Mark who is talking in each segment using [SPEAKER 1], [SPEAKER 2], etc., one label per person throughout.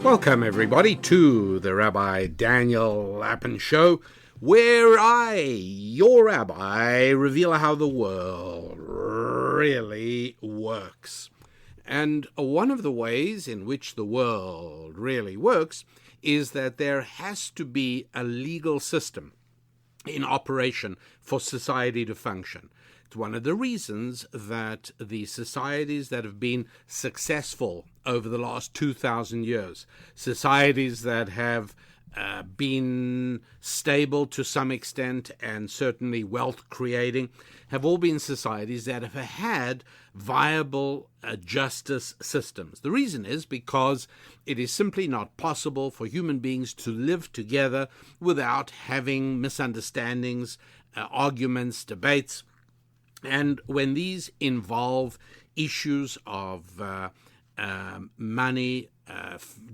[SPEAKER 1] Welcome, everybody, to the Rabbi Daniel Lapin Show, where I, your rabbi, reveal how the world really works. And one of the ways in which the world really works is that there has to be a legal system in operation for society to function. It's one of the reasons that the societies that have been successful over the last 2,000 years, societies that have been stable to some extent and certainly wealth creating, have all been societies that have had viable justice systems. The reason is because it is simply not possible for human beings to live together without having misunderstandings, arguments, debates. And when these involve issues of money,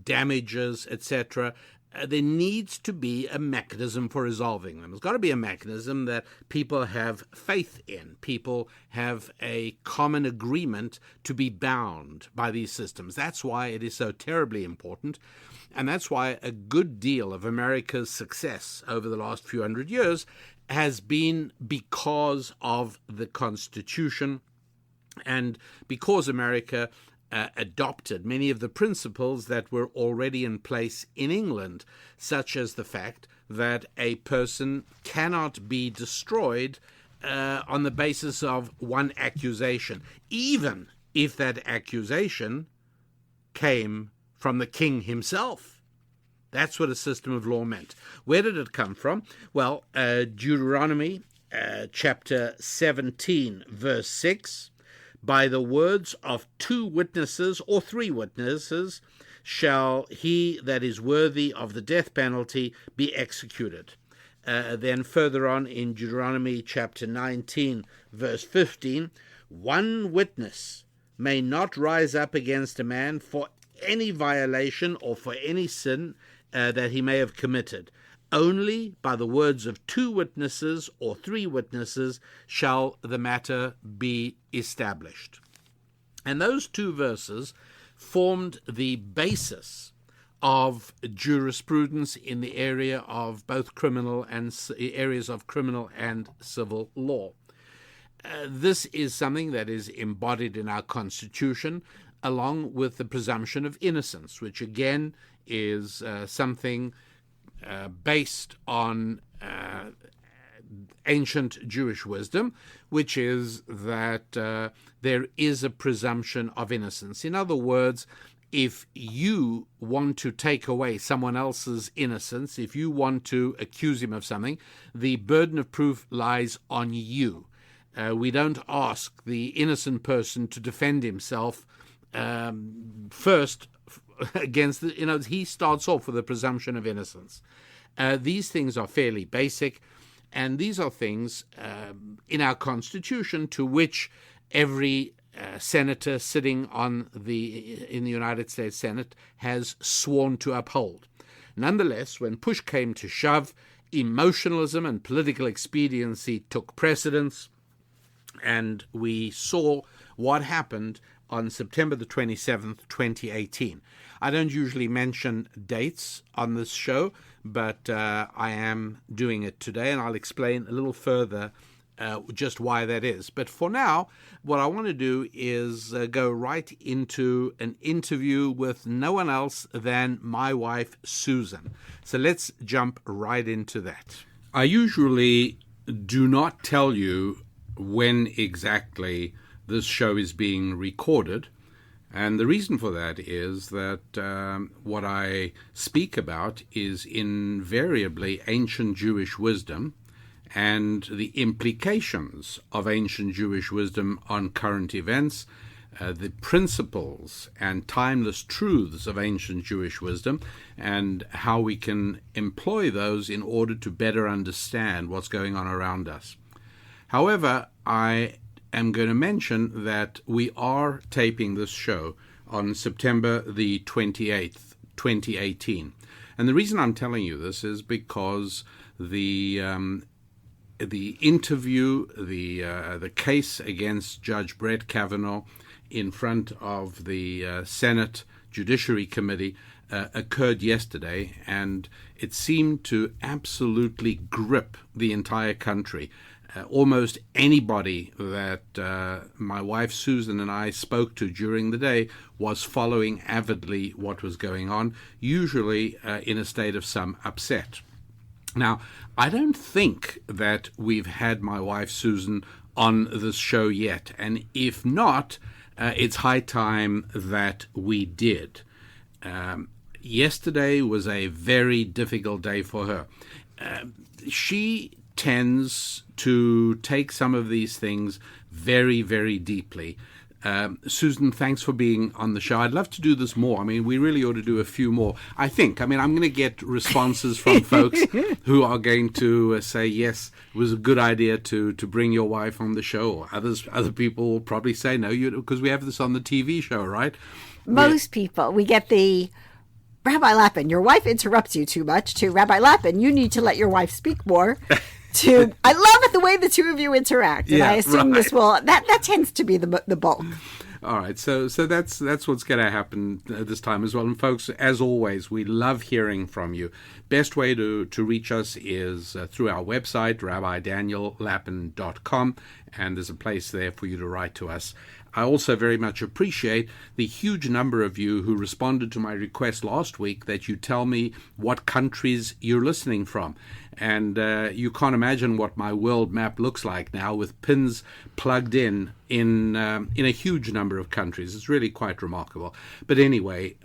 [SPEAKER 1] damages, etc., there needs to be a mechanism for resolving them. There's got to be a mechanism that people have faith in. People have a common agreement to be bound by these systems. That's why it is so terribly important. And that's why a good deal of America's success over the last few hundred years has been because of the Constitution and because America adopted many of the principles that were already in place in England, such as the fact that a person cannot be destroyed on the basis of one accusation, even if that accusation came from the king himself. That's what a system of law meant. Where did it come from? Well, Deuteronomy chapter 17, verse 6, by the words of 2 witnesses or 3 witnesses shall he that is worthy of the death penalty be executed. Then further on in Deuteronomy chapter 19, verse 15, 1 witness may not rise up against a man for any violation or for any sin that he may have committed. Only by the words of 2 witnesses or 3 witnesses shall the matter be established. And those 2 verses formed the basis of jurisprudence in the area of both criminal and areas of criminal and civil law. This is something that is embodied in our Constitution, along with the presumption of innocence, which again is something based on ancient Jewish wisdom, which is that there is a presumption of innocence. In other words, if you want to take away someone else's innocence, if you want to accuse him of something, the burden of proof lies on you. We don't ask the innocent person to defend himself first against he starts off with a presumption of innocence. These things are fairly basic, and these are things in our Constitution to which every senator sitting in the United States Senate has sworn to uphold. Nonetheless, when push came to shove, emotionalism and political expediency took precedence, and we saw what happened on September the 27th, 2018. I don't usually mention dates on this show, but I am doing it today, and I'll explain a little further just why that is. But for now, what I want to do is go right into an interview with no one else than my wife, Susan. So let's jump right into that. I usually do not tell you when exactly this show is being recorded, and the reason for that is that what I speak about is invariably ancient Jewish wisdom and the implications of ancient Jewish wisdom on current events, the principles and timeless truths of ancient Jewish wisdom, and how we can employ those in order to better understand what's going on around us. However, I am going to mention that we are taping this show on September the 28th, 2018. And the reason I'm telling you this is because the the interview, the case against Judge Brett Kavanaugh in front of the Senate Judiciary Committee occurred yesterday, and it seemed to absolutely grip the entire country. Almost anybody that my wife Susan and I spoke to during the day was following avidly what was going on, usually in a state of some upset. Now, I don't think that we've had my wife Susan on this show yet, and if not, it's high time that we did. Yesterday was a very difficult day for her. She tends to take some of these things very, very deeply. Susan, thanks for being on the show. I'd love to do this more. I mean, we really ought to do a few more. I mean, I'm going to get responses from folks who are going to say, yes, it was a good idea to bring your wife on the show. Or other people will probably say no, because we have this on the TV show, right?
[SPEAKER 2] Most people, we get the, Rabbi Lapin, your wife interrupts you too much, to Rabbi Lapin, you need to let your wife speak more. To I love it the way the two of you interact, and I assume this will that tends to be the bulk.
[SPEAKER 1] All right, so that's what's going to happen this time as well. And folks, as always, we love hearing from you. Best way to reach us is through our website, rabbidaniellapin.com, and there's a place there for you to write to us. I also very much appreciate the huge number of you who responded to my request last week that you tell me what countries you're listening from. And you can't imagine what my world map looks like now, with pins plugged in a huge number of countries. It's really quite remarkable. But anyway,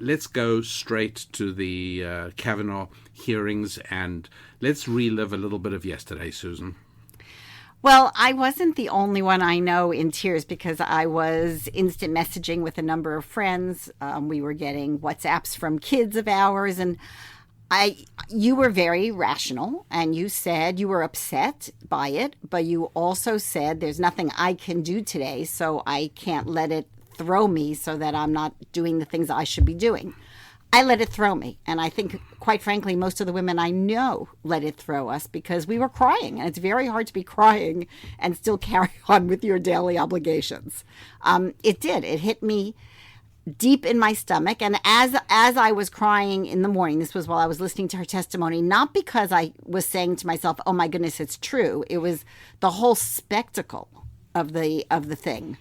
[SPEAKER 1] let's go straight to the Kavanaugh hearings, and let's relive a little bit of yesterday, Susan.
[SPEAKER 2] Well, I wasn't the only one I know in tears, because I was instant messaging with a number of friends. We were getting WhatsApps from kids of ours, and you were very rational, and you said you were upset by it, but you also said there's nothing I can do today, so I can't let it throw me so that I'm not doing the things I should be doing. I let it throw me, and I think, quite frankly, most of the women I know let it throw us, because we were crying, and it's very hard to be crying and still carry on with your daily obligations. It did. It hit me deep in my stomach, and as I was crying in the morning, this was while I was listening to her testimony, not because I was saying to myself, oh my goodness, it's true. It was the whole spectacle of the thing.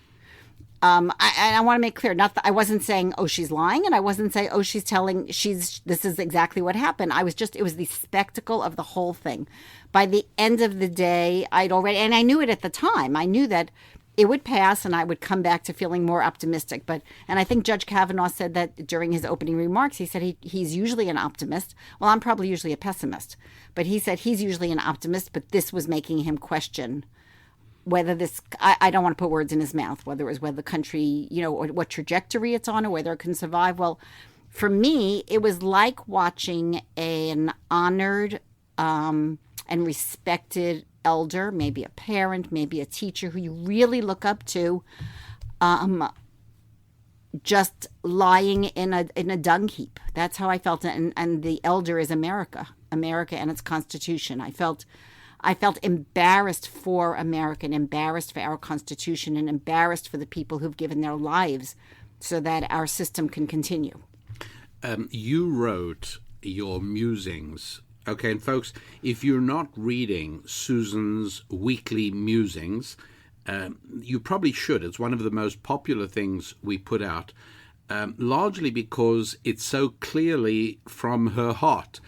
[SPEAKER 2] I want to make clear, not that I wasn't saying, oh, she's lying, and I wasn't saying, oh, this is exactly what happened. It was the spectacle of the whole thing. By the end of the day, and I knew it at the time, I knew that it would pass and I would come back to feeling more optimistic. And I think Judge Kavanaugh said that during his opening remarks. He said he's usually an optimist. Well, I'm probably usually a pessimist, but he said he's usually an optimist, but this was making him question whether this, I don't want to put words in his mouth, whether the country, or what trajectory it's on, or whether it can survive. Well, for me, it was like watching an honored and respected elder, maybe a parent, maybe a teacher who you really look up to, just lying in a dung heap. That's how I felt. And the elder is America and its Constitution. I felt embarrassed for America, and embarrassed for our Constitution, and embarrassed for the people who've given their lives so that our system can continue.
[SPEAKER 1] You wrote your musings. Okay, and folks, if you're not reading Susan's weekly musings, you probably should. It's one of the most popular things we put out, largely because it's so clearly from her heart.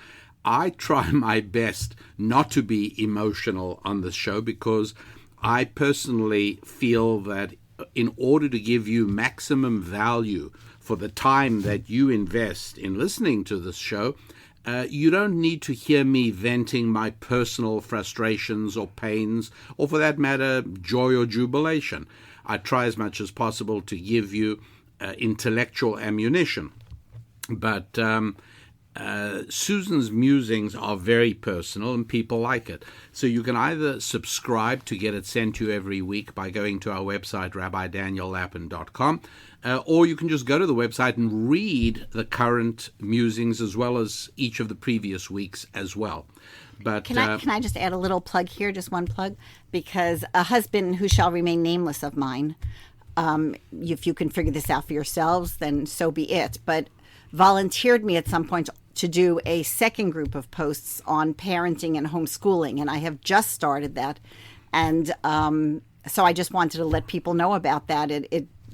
[SPEAKER 1] I try my best not to be emotional on this show, because I personally feel that in order to give you maximum value for the time that you invest in listening to this show, you don't need to hear me venting my personal frustrations or pains, or for that matter, joy or jubilation. I try as much as possible to give you intellectual ammunition. But Susan's musings are very personal, and people like it. So you can either subscribe to get it sent to you every week by going to our website, rabbidaniellapin.com. or you can just go to the website and read the current musings as well as each of the previous weeks as well. But
[SPEAKER 2] can I just add a little plug here, just one plug? Because a husband who shall remain nameless of mine, if you can figure this out for yourselves, then so be it, but volunteered me at some point to do a second group of posts on parenting and homeschooling, and I have just started that. And so I just wanted to let people know about that.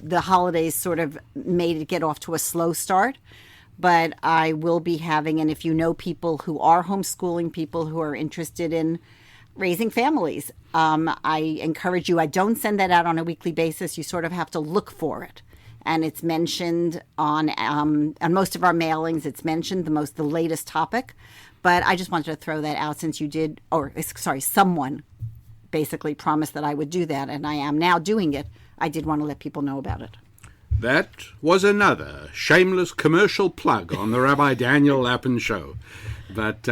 [SPEAKER 2] The holidays sort of made it get off to a slow start, but I will be having, and if you know people who are homeschooling, people who are interested in raising families, I encourage you. I don't send that out on a weekly basis. You sort of have to look for it. And it's mentioned on most of our mailings. It's mentioned the latest topic. But I just wanted to throw that out since someone basically promised that I would do that, and I am now doing it. I did want to let people know about it.
[SPEAKER 1] That was another shameless commercial plug on the Rabbi Daniel Lapin Show. But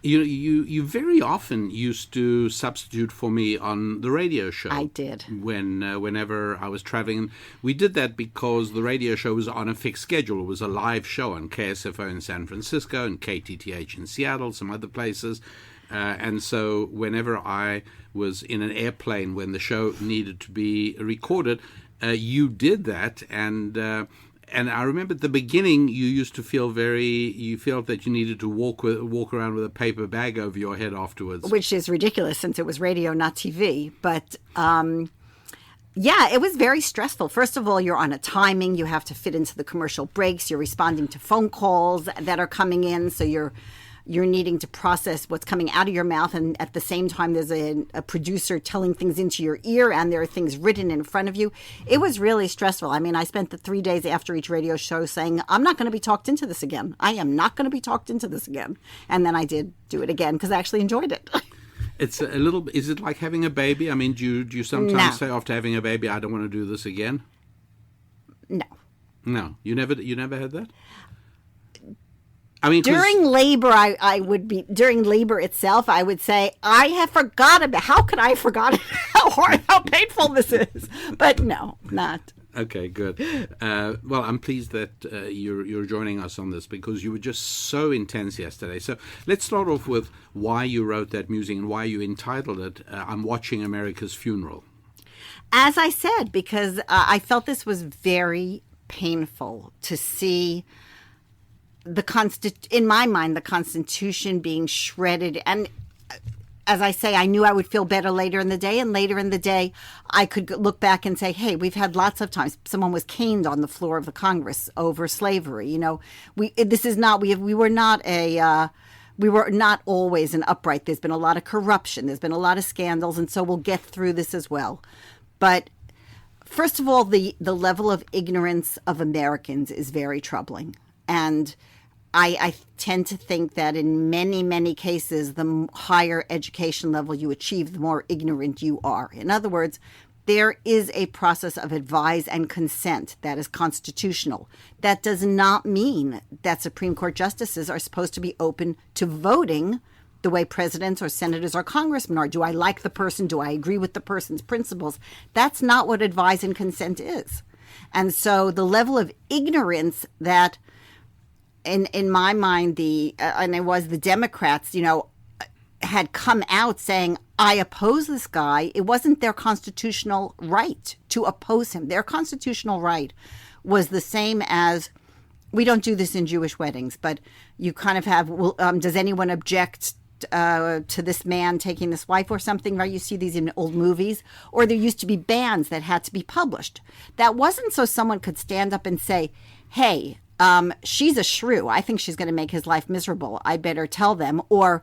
[SPEAKER 1] you very often used to substitute for me on the radio show.
[SPEAKER 2] I did.
[SPEAKER 1] Whenever I was traveling. We did that because the radio show was on a fixed schedule. It was a live show on KSFO in San Francisco and KTTH in Seattle, some other places. And so whenever I was in an airplane when the show needed to be recorded, you did that. And I remember at the beginning you used to you felt that you needed to walk around with a paper bag over your head afterwards.
[SPEAKER 2] Which is ridiculous since it was radio, not TV. But yeah, it was very stressful. First of all, you're on a timing. You have to fit into the commercial breaks. You're responding to phone calls that are coming in. So you're needing to process what's coming out of your mouth, and at the same time there's a producer telling things into your ear, and there are things written in front of you. It was really stressful. I mean, I spent the 3 days after each radio show saying, I'm not going to be talked into this again. I am not going to be talked into this again. And then I did do it again because I actually enjoyed it.
[SPEAKER 1] Is it like having a baby? I mean, do you sometimes say after having a baby, I don't want to do this again? No. You never had that? I mean,
[SPEAKER 2] during labor, during labor itself, I would say, I have forgotten. How could I have forgotten how painful this is? But no, not.
[SPEAKER 1] Okay, good. Well, I'm pleased that you're joining us on this because you were just so intense yesterday. So let's start off with why you wrote that musing and why you entitled it, I'm Watching America's Funeral.
[SPEAKER 2] As I said, because I felt this was very painful to see in my mind, the Constitution being shredded. And as I say, I knew I would feel better later in the day. And later in the day, I could look back and say, hey, we've had lots of times. Someone was caned on the floor of the Congress over slavery. You know, we were not always an upright. There's been a lot of corruption. There's been a lot of scandals. And so we'll get through this as well. But first of all, the level of ignorance of Americans is very troubling. And I tend to think that in many, many cases, the higher education level you achieve, the more ignorant you are. In other words, there is a process of advise and consent that is constitutional. That does not mean that Supreme Court justices are supposed to be open to voting the way presidents or senators or congressmen are. Do I like the person? Do I agree with the person's principles? That's not what advise and consent is. And so the level of ignorance that in my mind, the Democrats, had come out saying, I oppose this guy. It wasn't their constitutional right to oppose him. Their constitutional right was the same as, we don't do this in Jewish weddings, but you kind of have, does anyone object to this man taking this wife or something, right? You see these in old movies. Or there used to be bans that had to be published. That wasn't so someone could stand up and say, hey, she's a shrew. I think she's going to make his life miserable. I better tell them. Or,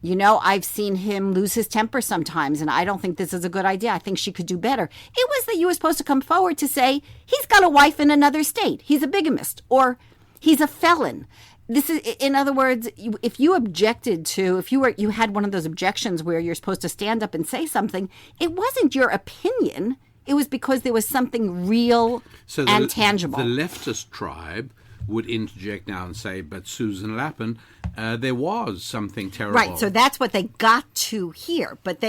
[SPEAKER 2] I've seen him lose his temper sometimes, and I don't think this is a good idea. I think she could do better. It was that you were supposed to come forward to say, he's got a wife in another state. He's a bigamist, or he's a felon. This is, in other words, if you objected to, if you had one of those objections where you're supposed to stand up and say something, it wasn't your opinion. It was because there was something real and tangible.
[SPEAKER 1] The leftist tribe would interject now and say, but Susan Lapin, there was something terrible.
[SPEAKER 2] Right, so that's what they got to hear. But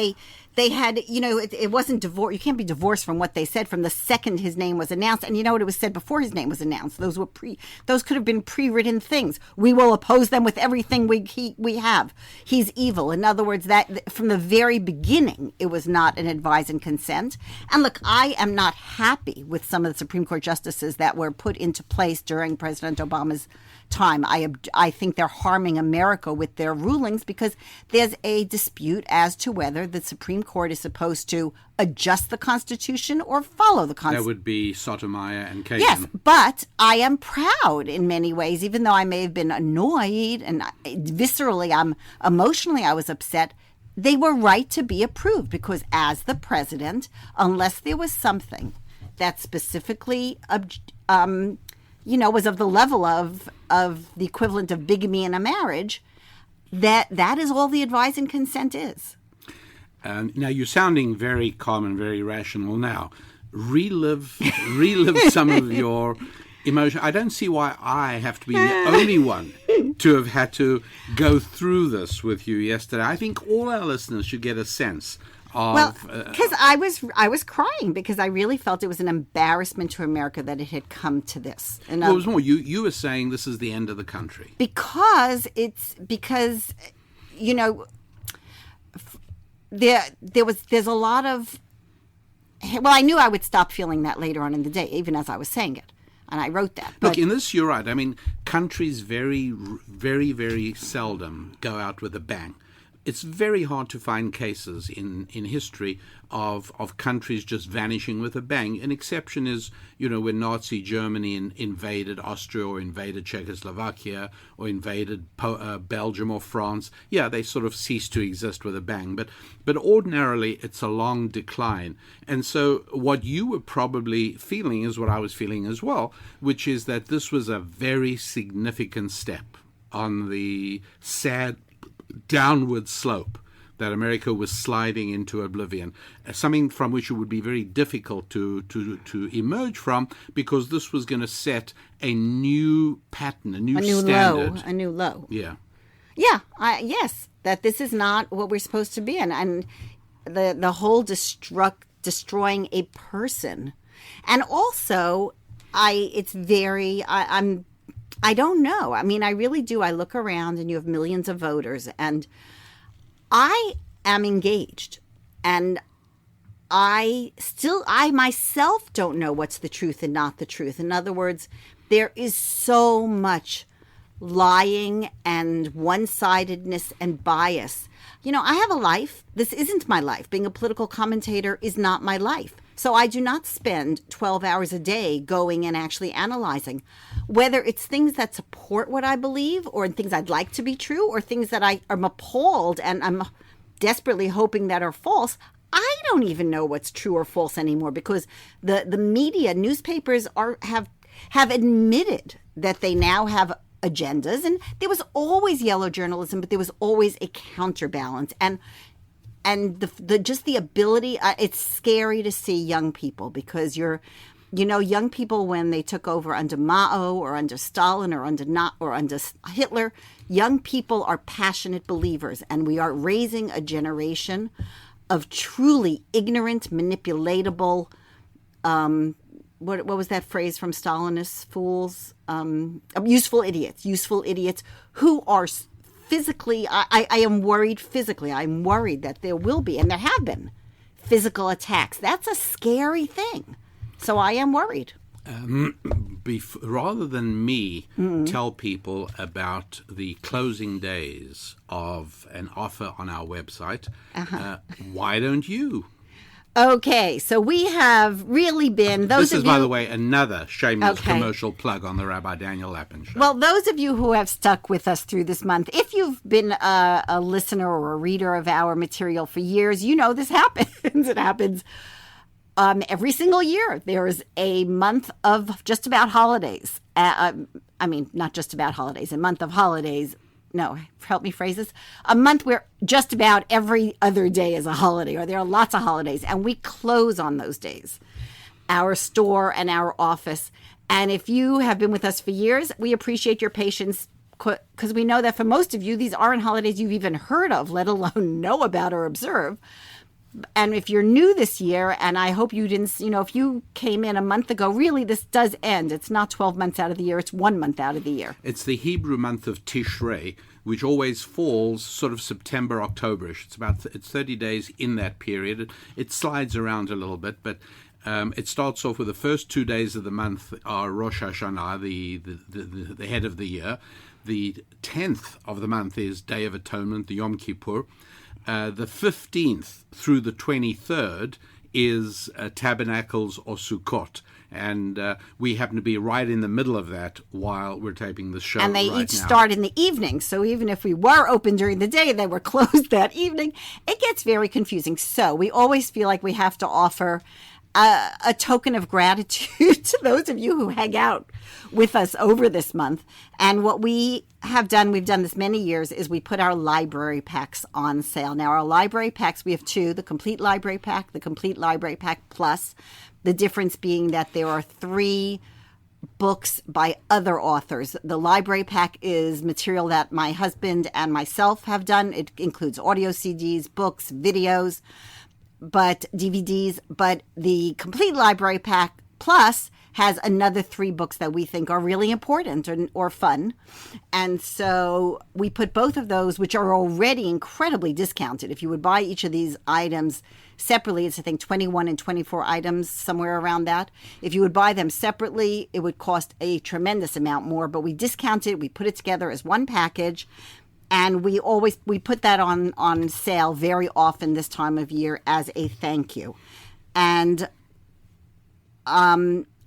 [SPEAKER 2] They had, it wasn't divorce. You can't be divorced from what they said from the second his name was announced. And you know what? It was said before his name was announced. Those could have been pre-written things. We will oppose them with everything we have. He's evil. In other words, that from the very beginning, it was not an advise and consent. And look, I am not happy with some of the Supreme Court justices that were put into place during President Obama's time. I think they're harming America with their rulings because there's a dispute as to whether the Supreme Court is supposed to adjust the Constitution or follow the Constitution.
[SPEAKER 1] That would be Sotomayor and Kagan.
[SPEAKER 2] Yes, but I am proud in many ways, even though I may have been annoyed and viscerally, emotionally I was upset. They were right to be approved because as the president, unless there was something that specifically was of the level of the equivalent of bigamy in a marriage, that is all the advise and consent is.
[SPEAKER 1] Now, you're sounding very calm and very rational now. Relive some of your emotion. I don't see why I have to be the only one to have had to go through this with you yesterday. I think all our listeners should get a sense of...
[SPEAKER 2] Well, because I was crying because I really felt it was an embarrassment to America that it had come to this. And
[SPEAKER 1] it was more, you were saying this is the end of the country.
[SPEAKER 2] Because there's a lot of... Well, I knew I would stop feeling that later on in the day, even as I was saying it. And I wrote that.
[SPEAKER 1] Look, in this, you're right. I mean, countries very, very, very seldom go out with a bang. It's very hard to find cases in history of countries just vanishing with a bang. An exception is, when Nazi Germany invaded Austria or invaded Czechoslovakia or invaded Belgium or France. Yeah, they sort of ceased to exist with a bang. But ordinarily, it's a long decline. And so what you were probably feeling is what I was feeling as well, which is that this was a very significant step on the sad downward slope that America was sliding into oblivion, something from which it would be very difficult to emerge from, because this was going to set a new pattern, a new standard.
[SPEAKER 2] A new low.
[SPEAKER 1] Yeah.
[SPEAKER 2] Yeah, yes, that this is not what we're supposed to be in. And the whole destroying a person. And also, I don't know. I mean, I really do. I look around and you have millions of voters, and I am engaged. And I myself don't know what's the truth and not the truth. In other words, there is so much lying and one-sidedness and bias. I have a life. This isn't my life. Being a political commentator is not my life. So I do not spend 12 hours a day going and actually analyzing whether it's things that support what I believe or things I'd like to be true or things that I'm appalled and I'm desperately hoping that are false. I don't even know what's true or false anymore because the media, newspapers have admitted that they now have agendas, and there was always yellow journalism, but there was always a counterbalance. And the ability, it's scary to see young people because young people when they took over under Mao or under Stalin or under Hitler, young people are passionate believers, and we are raising a generation of truly ignorant, manipulatable, what was that phrase from Stalinist fools? Useful idiots who are physically, I am worried physically. I'm worried that there will be, and there have been, physical attacks. That's a scary thing. So I am worried.
[SPEAKER 1] Rather than me tell people about the closing days of an offer on our website, why don't you?
[SPEAKER 2] Okay, so we have really been...
[SPEAKER 1] This is, by the way, another shameless commercial plug on the Rabbi Daniel Lapin Show.
[SPEAKER 2] Well, those of you who have stuck with us through this month, if you've been a listener or a reader of our material for years, you know this happens. It happens every single year. There is a month of just about holidays. Not just about holidays, a month of holidays. No, help me phrase this. A month where just about every other day is a holiday, or there are lots of holidays, and we close on those days, our store and our office. And if you have been with us for years, we appreciate your patience because we know that for most of you, these aren't holidays you've even heard of, let alone know about or observe. And if you're new this year, and I hope you didn't, if you came in a month ago, really this does end. It's not 12 months out of the year. It's 1 month out of the year.
[SPEAKER 1] It's the Hebrew month of Tishrei, which always falls sort of September, October-ish. It's 30 days in that period. It slides around a little bit, but it starts off with the first 2 days of the month are Rosh Hashanah, the head of the year. The 10th of the month is Day of Atonement, the Yom Kippur. The 15th through the 23rd is Tabernacles or Sukkot. And we happen to be right in the middle of that while we're taping the show.
[SPEAKER 2] And they
[SPEAKER 1] right
[SPEAKER 2] each
[SPEAKER 1] now.
[SPEAKER 2] start in the evening. So even if we were open during the day, they were closed that evening. It gets very confusing. So we always feel like we have to offer a token of gratitude to those of you who hang out with us over this month. And what we have done, we've done this many years, is we put our library packs on sale. Now, our library packs, we have two, the complete library pack, the complete library pack plus, the difference being that there are 3 books by other authors. The library pack is material that my husband and myself have done. It includes audio CDs, books, videos, but DVDs. But the complete library pack plus has another 3 books that we think are really important or fun. And so we put both of those, which are already incredibly discounted. If you would buy each of these items separately, it's I think 21 and 24 items, somewhere around that. If you would buy them separately, it would cost a tremendous amount more, but we discount it, we put it together as one package. And we put that on sale very often this time of year as a thank you. And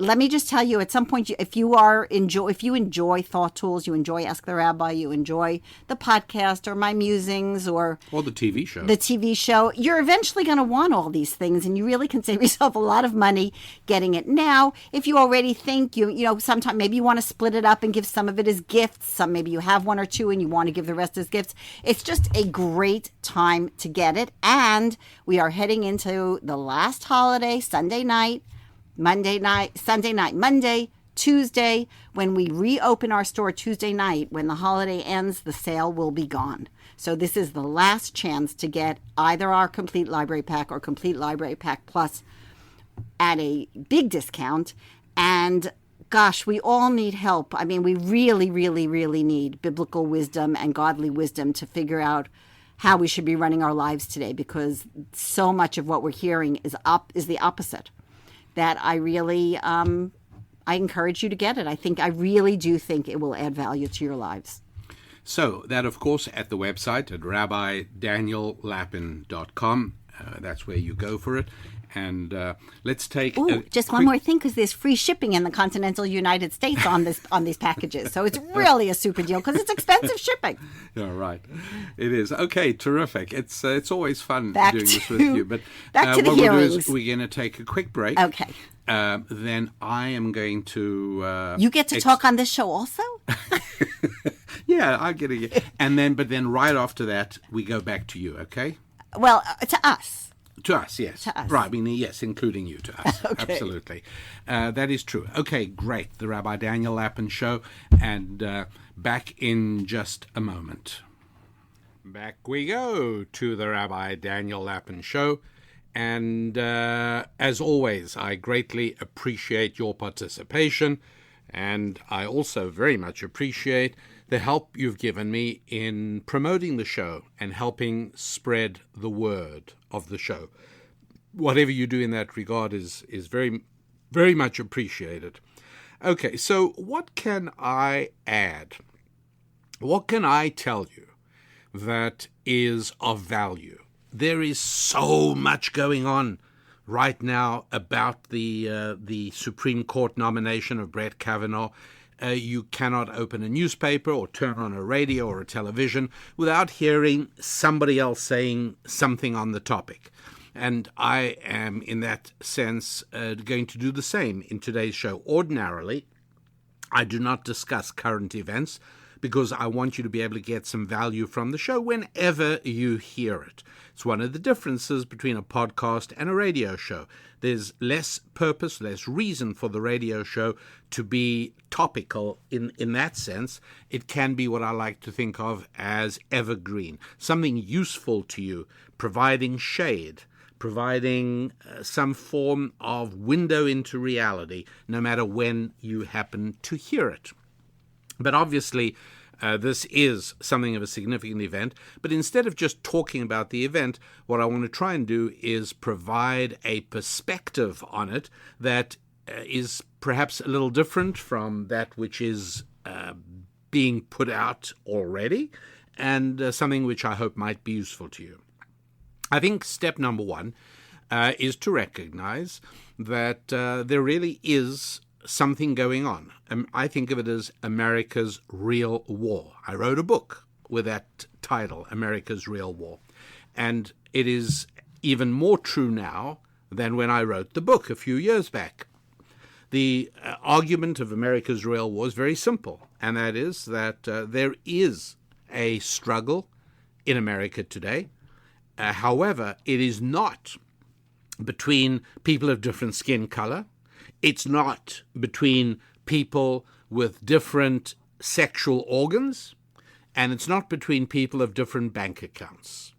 [SPEAKER 2] let me just tell you, at some point, if you enjoy Thought Tools, you enjoy Ask the Rabbi, you enjoy the podcast or my musings or
[SPEAKER 1] the TV show.
[SPEAKER 2] You're eventually going to want all these things, and you really can save yourself a lot of money getting it now. If you already think sometime maybe you want to split it up and give some of it as gifts. Maybe you have 1 or 2 and you want to give the rest as gifts. It's just a great time to get it, and we are heading into the last holiday, Sunday night. Monday night, Sunday night, Monday, Tuesday. When we reopen our store Tuesday night, when the holiday ends, the sale will be gone. So this is the last chance to get either our complete library pack or complete library pack plus at a big discount. And gosh, we all need help. I mean, we really, really, really need biblical wisdom and godly wisdom to figure out how we should be running our lives today, because so much of what we're hearing is the opposite. That I really, I encourage you to get it. I really do think it will add value to your lives.
[SPEAKER 1] So that, of course, at the website at rabbidaniellapin.com. That's where you go for it. And let's take
[SPEAKER 2] one more thing, because there's free shipping in the continental United States on these packages. So it's really a super deal because it's expensive shipping.
[SPEAKER 1] Yeah, right. It is. Okay, terrific. It's always fun doing this with you. But
[SPEAKER 2] back to the
[SPEAKER 1] what
[SPEAKER 2] hearings.
[SPEAKER 1] we'll do is we're going to take a quick break.
[SPEAKER 2] Okay.
[SPEAKER 1] Then I am going to...
[SPEAKER 2] you get to talk on this show also?
[SPEAKER 1] Yeah, I get it. But then right after that, we go back to you, okay?
[SPEAKER 2] Well, to us.
[SPEAKER 1] To us, yes.
[SPEAKER 2] To us.
[SPEAKER 1] Right, I mean, yes, including you, to us.
[SPEAKER 2] Okay.
[SPEAKER 1] Absolutely. That is true. Okay, great. The Rabbi Daniel Lapin Show, and back in just a moment. Back we go to the Rabbi Daniel Lapin Show, and as always, I greatly appreciate your participation, and I also very much appreciate the help you've given me in promoting the show and helping spread the word of the show. Whatever you do in that regard is very, very much appreciated. Okay, so what can I add? What can I tell you that is of value? There is so much going on right now about the Supreme Court nomination of Brett Kavanaugh. You cannot open a newspaper or turn on a radio or a television without hearing somebody else saying something on the topic. And I am, in that sense, going to do the same in today's show. Ordinarily, I do not discuss current events because I want you to be able to get some value from the show whenever you hear it. It's one of the differences between a podcast and a radio show. There's less purpose, less reason for the radio show to be topical in that sense. It can be what I like to think of as evergreen, something useful to you, providing shade, providing some form of window into reality, no matter when you happen to hear it. But obviously, this is something of a significant event. But instead of just talking about the event, what I want to try and do is provide a perspective on it that is perhaps a little different from that which is being put out already, and something which I hope might be useful to you. I think step number one is to recognize that there really is something going on. I think of it as America's Real War. I wrote a book with that title, America's Real War. And it is even more true now than when I wrote the book a few years back. The argument of America's Real War is very simple, and that is that there is a struggle in America today. However, it is not between people of different skin color. It's not between people with different sexual organs, and it's not between people of different bank accounts.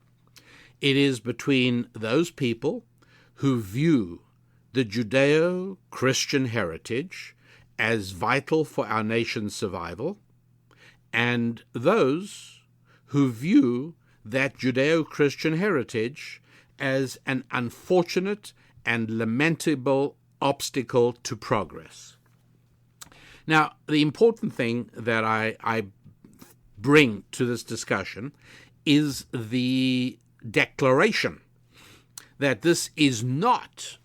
[SPEAKER 1] It is between those people who view the Judeo-Christian heritage as vital for our nation's survival, and those who view that Judeo-Christian heritage as an unfortunate and lamentable obstacle to progress. Now, the important thing that I bring to this discussion is the declaration that this is not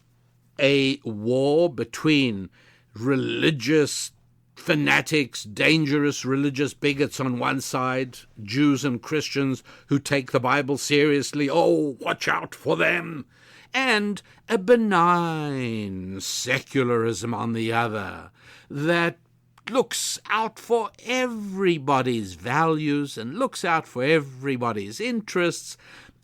[SPEAKER 1] a war between religious fanatics, dangerous religious bigots on one side, Jews and Christians who take the Bible seriously, oh, watch out for them, and a benign secularism on the other that looks out for everybody's values and looks out for everybody's interests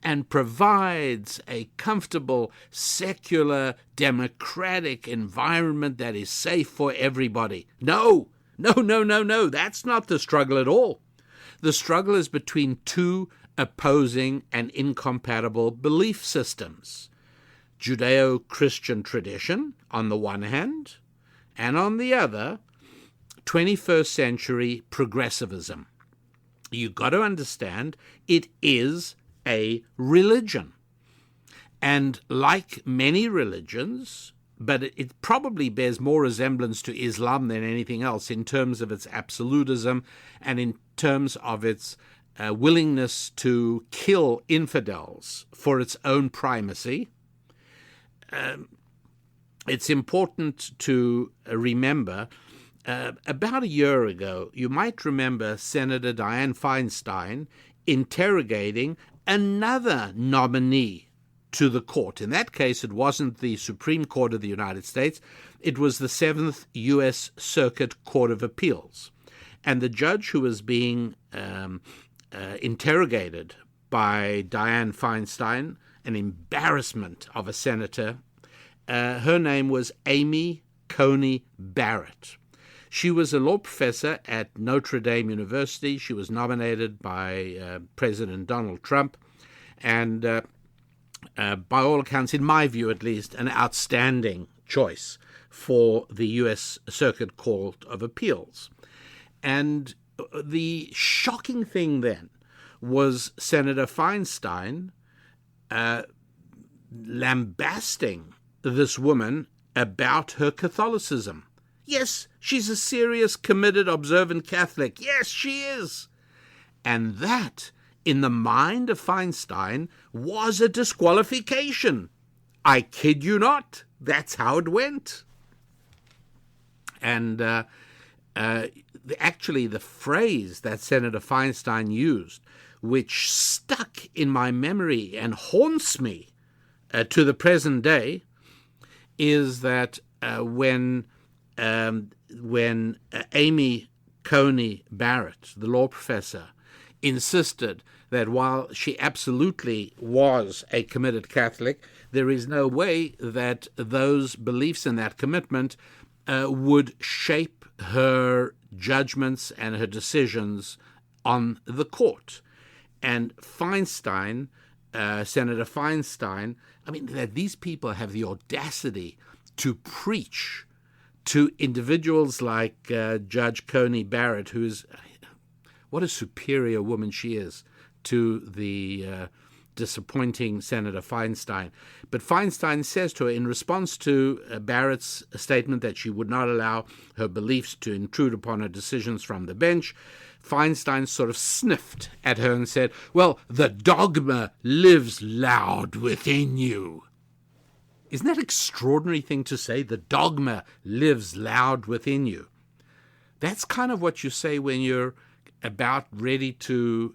[SPEAKER 1] and provides a comfortable, secular, democratic environment that is safe for everybody. No, that's not the struggle at all. The struggle is between two opposing and incompatible belief systems. Judeo-Christian tradition on the one hand, and on the other, 21st century progressivism. You've got to understand it is a religion. And like many religions, but it probably bears more resemblance to Islam than anything else in terms of its absolutism and in terms of its willingness to kill infidels for its own primacy. It's important to remember, about a year ago, you might remember Senator Dianne Feinstein interrogating another nominee to the court. In that case, it wasn't the Supreme Court of the United States. It was the 7th U.S. Circuit Court of Appeals. And the judge who was being interrogated by Dianne Feinstein, an embarrassment of a senator, her name was Amy Coney Barrett. She was a law professor at Notre Dame University. She was nominated by President Donald Trump, and by all accounts, in my view at least, an outstanding choice for the U.S. Circuit Court of Appeals. And the shocking thing then was Senator Feinstein lambasting this woman about her Catholicism. Yes, she's a serious, committed, observant Catholic. Yes, she is. And that, in the mind of Feinstein, was a disqualification. I kid you not. That's how it went. And actually, the phrase that Senator Feinstein used, which stuck in my memory and haunts me to the present day, is that when Amy Coney Barrett, the law professor, insisted that while she absolutely was a committed Catholic, there is no way that those beliefs and that commitment would shape her judgments and her decisions on the court. And Feinstein Senator Feinstein, I mean, that these people have the audacity to preach to individuals like Judge Coney Barrett, who's, what a superior woman she is to the disappointing Senator Feinstein. But Feinstein says to her, in response to Barrett's statement that she would not allow her beliefs to intrude upon her decisions from the bench, Feinstein sort of sniffed at her and said, well, the dogma lives loud within you. Isn't that an extraordinary thing to say? The dogma lives loud within you. That's kind of what you say when you're about ready to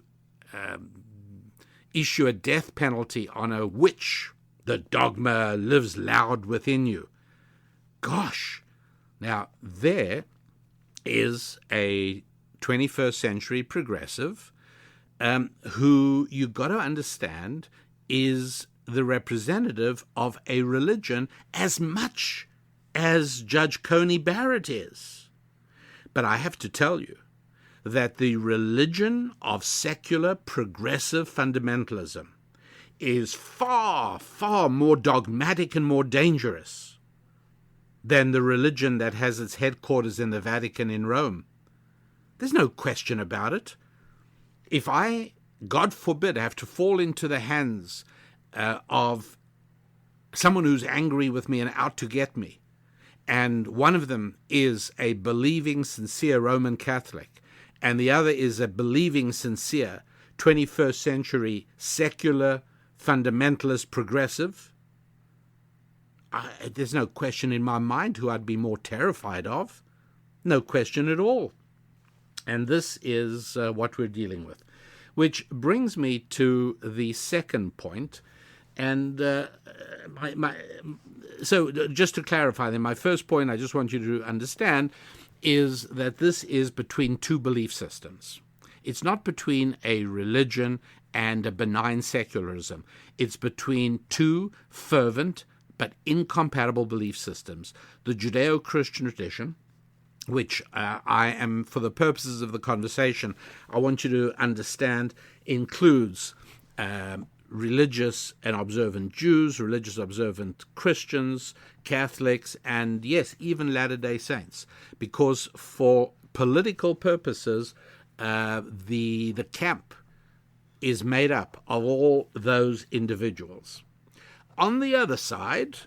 [SPEAKER 1] issue a death penalty on a witch. The dogma lives loud within you. Gosh. Now, there is a 21st century progressive who you got to understand is the representative of a religion as much as Judge Coney Barrett is. But I have to tell you that the religion of secular progressive fundamentalism is far, far more dogmatic and more dangerous than the religion that has its headquarters in the Vatican in Rome. There's no question about it. If I, God forbid, have to fall into the hands of someone who's angry with me and out to get me, and one of them is a believing, sincere Roman Catholic, and the other is a believing, sincere 21st century secular, fundamentalist progressive, there's no question in my mind who I'd be more terrified of. No question at all. And this is what we're dealing with. Which brings me to the second point. And so just to clarify then, my first point I just want you to understand is that this is between two belief systems. It's not between a religion and a benign secularism. It's between two fervent but incompatible belief systems. The Judeo-Christian tradition, which I am, for the purposes of the conversation, I want you to understand includes religious and observant Jews, religious observant Christians, Catholics, and yes, even Latter-day Saints. Because for political purposes, the camp is made up of all those individuals. On the other side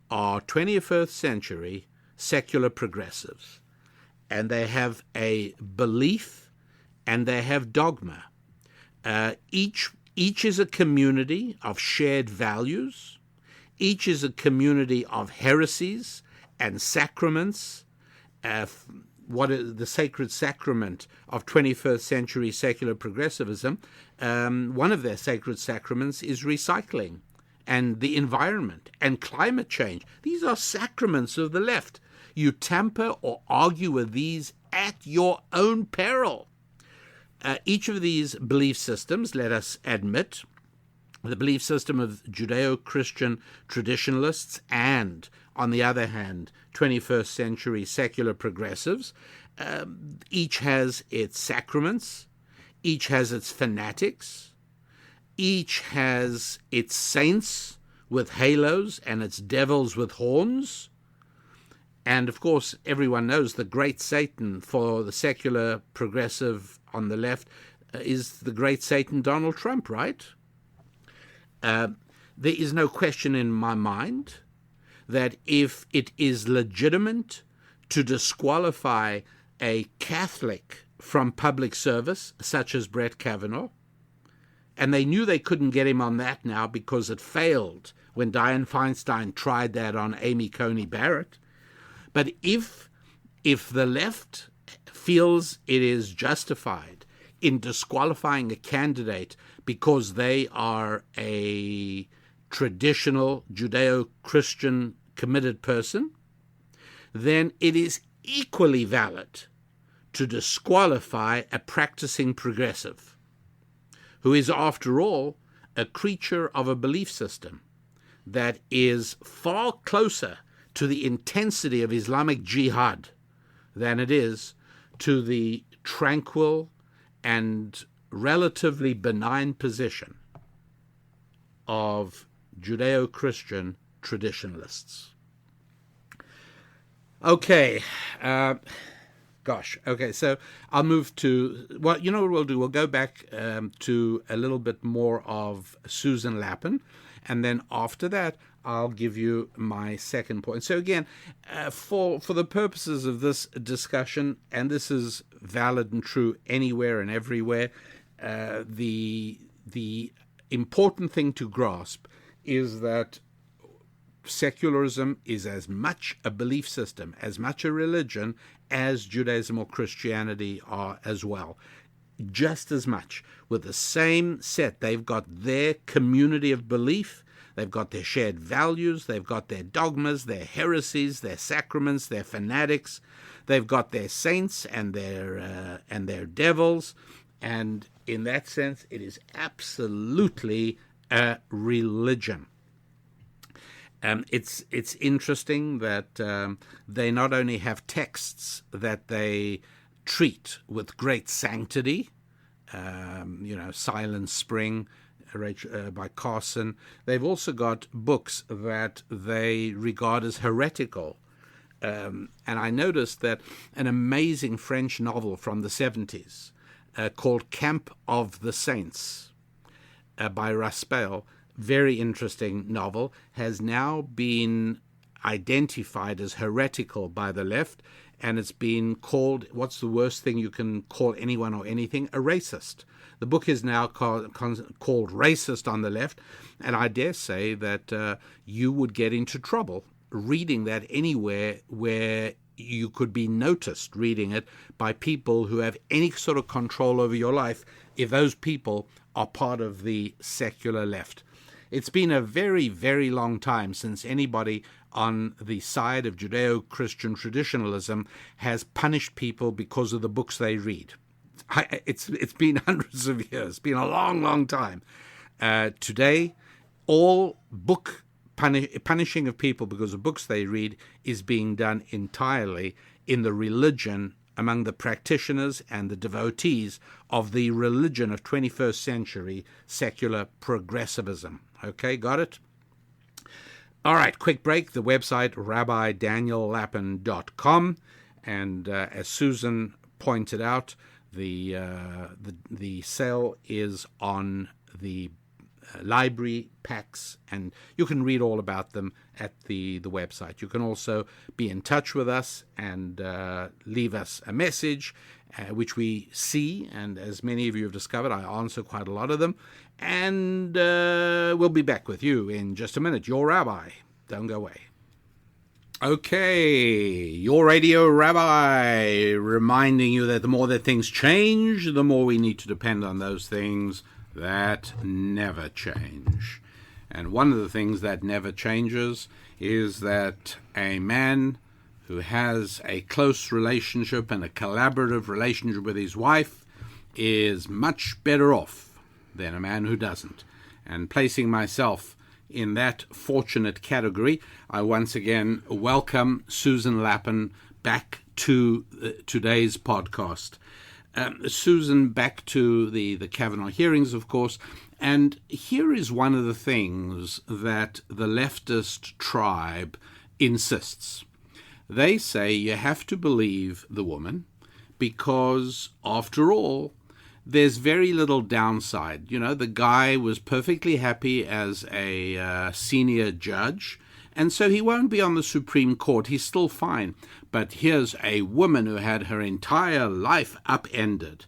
[SPEAKER 1] are 21st century secular progressives, and they have a belief and they have dogma. Each is a community of shared values. Each is a community of heresies and sacraments. What is the sacred sacrament of 21st century secular progressivism? One of their sacred sacraments is recycling and the environment and climate change. These are sacraments of the left. You tamper or argue with these at your own peril. Each of these belief systems, let us admit, the belief system of Judeo-Christian traditionalists and, on the other hand, 21st century secular progressives, each has its sacraments, each has its fanatics, each has its saints with halos and its devils with horns. And, of course, everyone knows the great Satan for the secular progressive on the left is the great Satan Donald Trump, right? There is no question in my mind that if it is legitimate to disqualify a Catholic from public service, such as Brett Kavanaugh, and they knew they couldn't get him on that now because it failed when Dianne Feinstein tried that on Amy Coney Barrett. But if the left feels it is justified in disqualifying a candidate because they are a traditional Judeo-Christian committed person, then it is equally valid to disqualify a practicing progressive, who is, after all, a creature of a belief system that is far closer to the intensity of Islamic jihad than it is to the tranquil and relatively benign position of Judeo-Christian traditionalists. Okay. So I'll move to, well, you know what we'll do? We'll go back to a little bit more of Susan Lapin, and then after that, I'll give you my second point. So again, for the purposes of this discussion, and this is valid and true anywhere and everywhere, the important thing to grasp is that secularism is as much a belief system, as much a religion as Judaism or Christianity are as well. Just as much, with the same set. They've got their community of belief, they've got their shared values, they've got their dogmas, their heresies, their sacraments, their fanatics, they've got their saints and their devils, and in that sense, it is absolutely a religion. It's interesting that they not only have texts that they treat with great sanctity, Silent Spring by Carson. They've also got books that they regard as heretical. And I noticed that an amazing French novel from the 70s called Camp of the Saints by Raspail, very interesting novel, has now been identified as heretical by the left, and it's been called, what's the worst thing you can call anyone or anything? A racist. The book is now called Racist on the left, and I dare say that you would get into trouble reading that anywhere where you could be noticed reading it by people who have any sort of control over your life, if those people are part of the secular left. It's been a very, very long time since anybody on the side of Judeo-Christian traditionalism has punished people because of the books they read. It's been hundreds of years. It's been a long, long time. Today, all book punishing of people because of books they read is being done entirely in the religion among the practitioners and the devotees of the religion of 21st century secular progressivism. Okay, got it? All right, quick break. The website, rabbidaniellapin.com. And as Susan pointed out, the sale is on the library packs, and you can read all about them at the website. You can also be in touch with us and leave us a message, which we see, and as many of you have discovered, I answer quite a lot of them, and we'll be back with you in just a minute. Your Rabbi. Don't go away. Okay, your radio rabbi, reminding you that the more that things change, the more we need to depend on those things that never change. And one of the things that never changes is that a man who has a close relationship and a collaborative relationship with his wife is much better off than a man who doesn't. And placing myself in that fortunate category, I once again welcome Susan Lapin back to today's podcast. Susan, back to the Kavanaugh hearings, of course, and here is one of the things that the leftist tribe insists. They say you have to believe the woman because, after all, there's very little downside. You know, the guy was perfectly happy as a senior judge, and so he won't be on the Supreme Court. He's still fine. But here's a woman who had her entire life upended.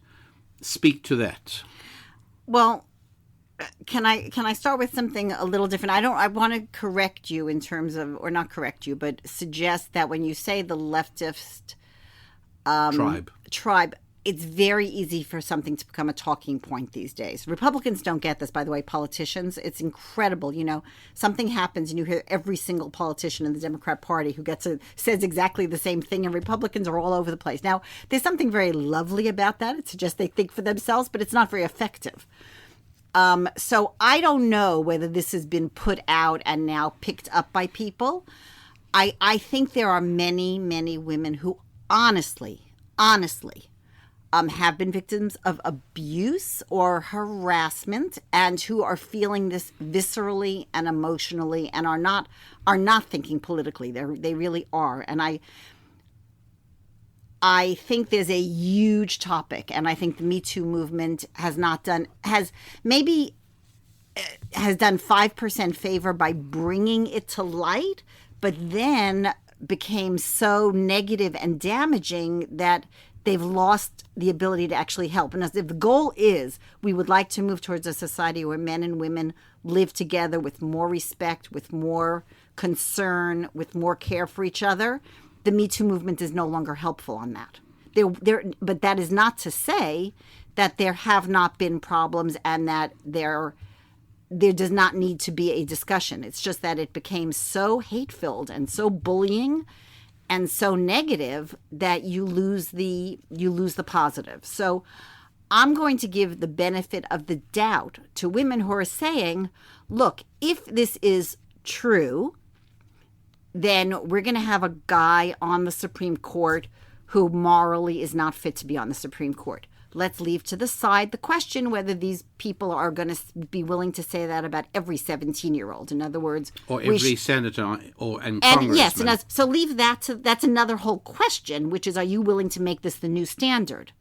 [SPEAKER 1] Speak to that.
[SPEAKER 2] Well, can I start with something a little different? I want to correct you in terms of, or not correct you, but suggest that when you say the leftist tribe, it's very easy for something to become a talking point these days. Republicans don't get this, by the way, politicians. It's incredible. You know, something happens and you hear every single politician in the Democrat Party who says exactly the same thing, and Republicans are all over the place. Now, there's something very lovely about that. It suggests they think for themselves, but it's not very effective. So I don't know whether this has been put out and now picked up by people. I think there are many, many women who honestly, have been victims of abuse or harassment and who are feeling this viscerally and emotionally and are not thinking politically. They really are. And I think there's a huge topic, and I think the Me Too movement has done 5% favor by bringing it to light, but then became so negative and damaging that they've lost the ability to actually help. And if the goal is we would like to move towards a society where men and women live together with more respect, with more concern, with more care for each other, the Me Too movement is no longer helpful on that. But that is not to say that there have not been problems and that there does not need to be a discussion. It's just that it became so hate-filled and so bullying and so negative that you lose the positive. So I'm going to give the benefit of the doubt to women who are saying, look, if this is true, then we're going to have a guy on the Supreme Court who morally is not fit to be on the Supreme Court. Let's leave to the side the question whether these people are going to be willing to say that about every 17-year-old. In other words,
[SPEAKER 1] or every senator and congressman.
[SPEAKER 2] Yes, so leave that that's another whole question, which is, are you willing to make this the new standard?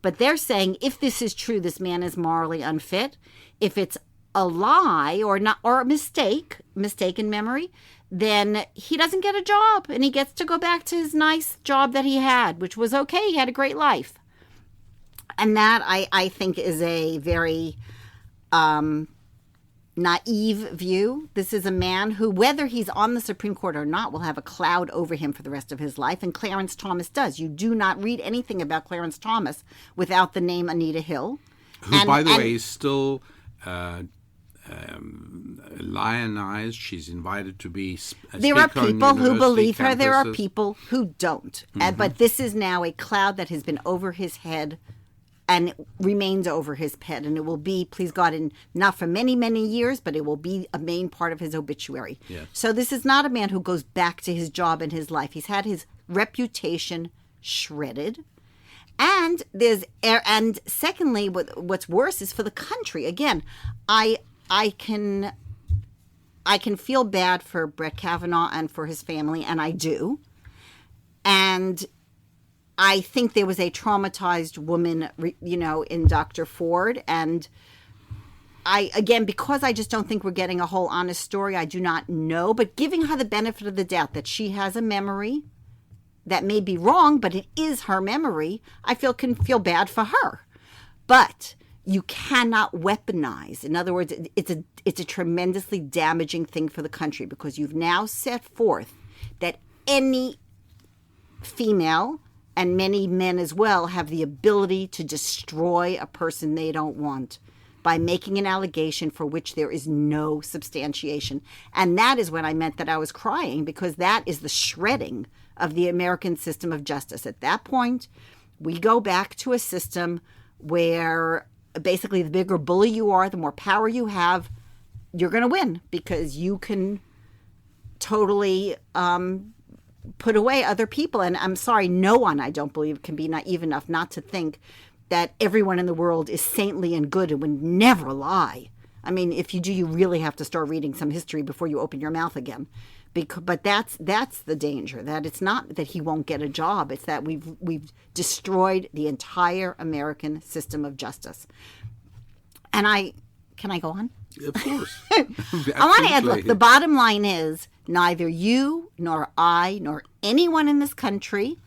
[SPEAKER 2] But they're saying if this is true, this man is morally unfit. If it's a lie or a mistaken memory, then he doesn't get a job and he gets to go back to his nice job that he had, which was okay. He had a great life. And that, I think, is a very naive view. This is a man who, whether he's on the Supreme Court or not, will have a cloud over him for the rest of his life. And Clarence Thomas does. You do not read anything about Clarence Thomas without the name Anita Hill.
[SPEAKER 1] Who, by the way, is still lionized. She's invited to be
[SPEAKER 2] there are people who believe her. There are people who don't. Mm-hmm. But this is now a cloud that has been over his head and remains over his head, and it will be, please God, not for many, many years, but it will be a main part of his obituary.
[SPEAKER 1] Yes.
[SPEAKER 2] So this is not a man who goes back to his job in his life. He's had his reputation shredded. And secondly, what's worse is for the country. Again, I can feel bad for Brett Kavanaugh and for his family, and I do. And I think there was a traumatized woman, in Dr. Ford. And because I just don't think we're getting a whole honest story, I do not know. But giving her the benefit of the doubt that she has a memory that may be wrong, but it is her memory, I can feel bad for her. But you cannot weaponize. In other words, it's a tremendously damaging thing for the country, because you've now set forth that any female, and many men as well, have the ability to destroy a person they don't want by making an allegation for which there is no substantiation. And that is when I meant that I was crying, because that is the shredding of the American system of justice. At that point, we go back to a system where basically the bigger bully you are, the more power you have, you're going to win, because you can totally put away other people. And I'm sorry, no one, I don't believe, can be naive enough not to think that everyone in the world is saintly and good and would never lie. I mean, if you do, you really have to start reading some history before you open your mouth again. But that's the danger, that it's not that he won't get a job. It's that we've destroyed the entire American system of justice. And can I go on?
[SPEAKER 1] Of course.
[SPEAKER 2] I want to add, look, the bottom line is neither you nor I nor anyone in this country,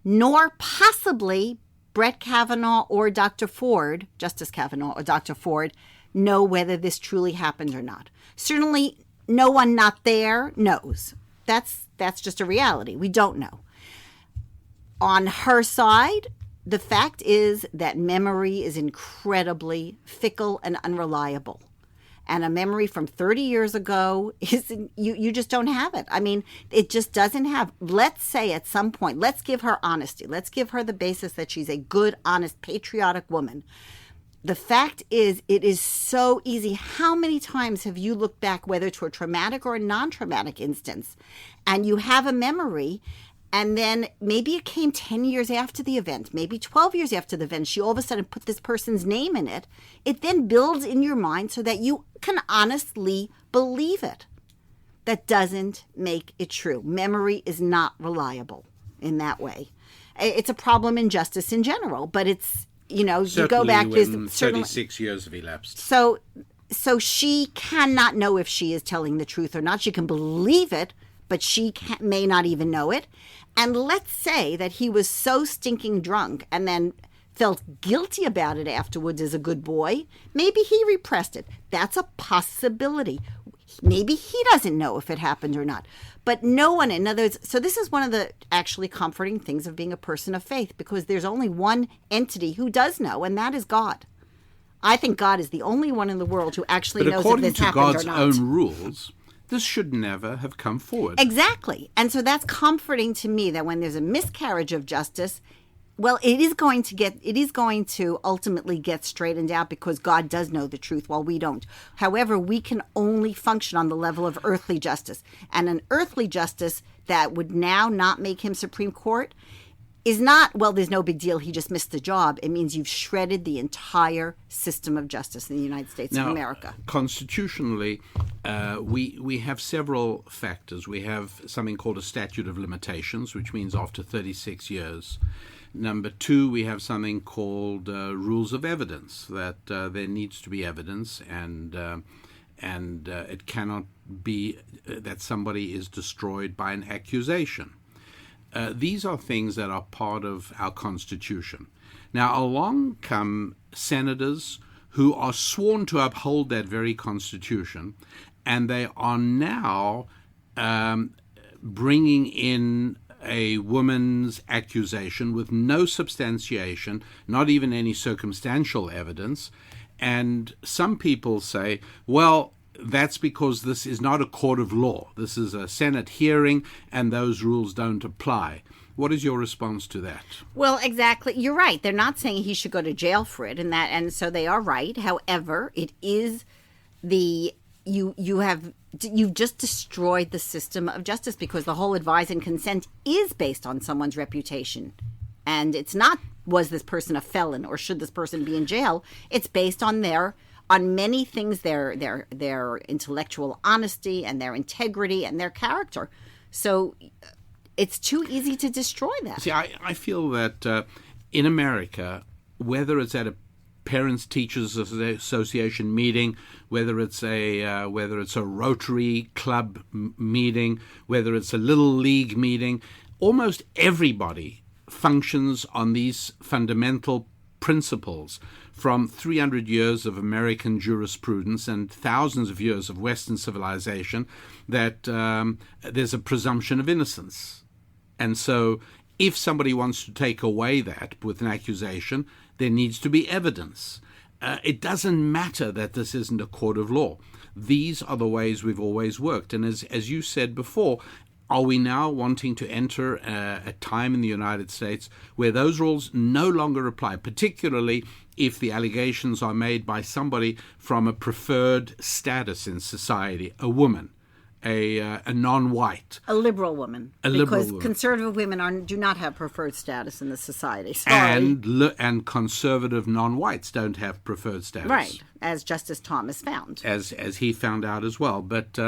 [SPEAKER 2] nor possibly Brett Kavanaugh or Dr. Ford, Justice Kavanaugh or Dr. Ford, know whether this truly happened or not. Certainly no one not there knows. That's just a reality. We don't know. On her side, the fact is that memory is incredibly fickle and unreliable. And a memory from 30 years ago you just don't have it. I mean, it just doesn't have. Let's say at some point, let's give her honesty. Let's give her the basis that she's a good, honest, patriotic woman. The fact is, it is so easy. How many times have you looked back, whether to a traumatic or a non-traumatic instance, and you have a memory, And then maybe it came 10 years after the event, maybe 12 years after the event. She all of a sudden put this person's name in it. It then builds in your mind so that you can honestly believe it. That doesn't make it true. Memory is not reliable in that way. It's a problem in justice in general, but it's, you know,
[SPEAKER 1] certainly
[SPEAKER 2] you go back.
[SPEAKER 1] When 36 years have elapsed.
[SPEAKER 2] So she cannot know if she is telling the truth or not. She can believe it, but she may not even know it. And let's say that he was so stinking drunk and then felt guilty about it afterwards as a good boy. Maybe he repressed it. That's a possibility. Maybe he doesn't know if it happened or not. But no one, in other words, so this is one of the actually comforting things of being a person of faith, because there's only one entity who does know, and that is God. I think God is the only one in the world who actually knows if this happened or not.
[SPEAKER 1] But according to God's own rules, this should never have come forward.
[SPEAKER 2] Exactly. And so that's comforting to me, that when there's a miscarriage of justice, well, it is going to ultimately get straightened out, because God does know the truth while we don't. However, we can only function on the level of earthly justice. And an earthly justice that would now not make him Supreme Court is not, well, there's no big deal, he just missed the job. It means you've shredded the entire system of justice in the United States of America.
[SPEAKER 1] Constitutionally, we have several factors. We have something called a statute of limitations, which means after 36 years. Number two, we have something called rules of evidence, that there needs to be evidence, and it cannot be that somebody is destroyed by an accusation. These are things that are part of our Constitution. Now, along come senators who are sworn to uphold that very Constitution, and they are now bringing in a woman's accusation with no substantiation, not even any circumstantial evidence. And some people say, well, that's because this is not a court of law. This is a Senate hearing, and those rules don't apply. What is your response to that?
[SPEAKER 2] Well, exactly. You're right. They're not saying he should go to jail for it, and so they are right. However, it is you've just destroyed the system of justice, because the whole advise and consent is based on someone's reputation. And it's not, was this person a felon or should this person be in jail? It's based on many things, their intellectual honesty and their integrity and their character. So it's too easy to destroy that.
[SPEAKER 1] See, I feel that in America, whether it's at a Parents-Teachers Association meeting, whether it's a Rotary Club meeting, whether it's a Little League meeting, almost everybody functions on these fundamental principles from 300 years of American jurisprudence and thousands of years of Western civilization, that there's a presumption of innocence. And so if somebody wants to take away that with an accusation, there needs to be evidence. It doesn't matter that this isn't a court of law. These are the ways we've always worked. And as you said before, are we now wanting to enter a time in the United States where those rules no longer apply, particularly if the allegations are made by somebody from a preferred status in society, a woman, a non-white,
[SPEAKER 2] a liberal woman, because conservative women do not have preferred status in the society. Sorry.
[SPEAKER 1] And conservative non-whites don't have preferred status,
[SPEAKER 2] right? As Justice Thomas found,
[SPEAKER 1] as he found out as well. But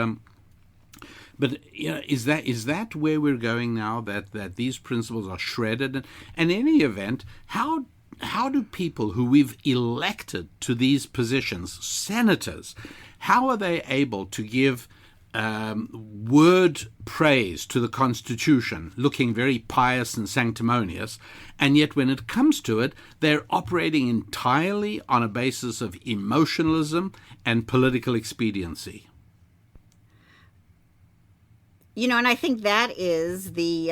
[SPEAKER 1] you know, is that where we're going now? That these principles are shredded? And in any event, how do people who we've elected to these positions, senators, how are they able to give word praise to the Constitution, looking very pious and sanctimonious, and yet when it comes to it, they're operating entirely on a basis of emotionalism and political expediency?
[SPEAKER 2] You know, and I think that is the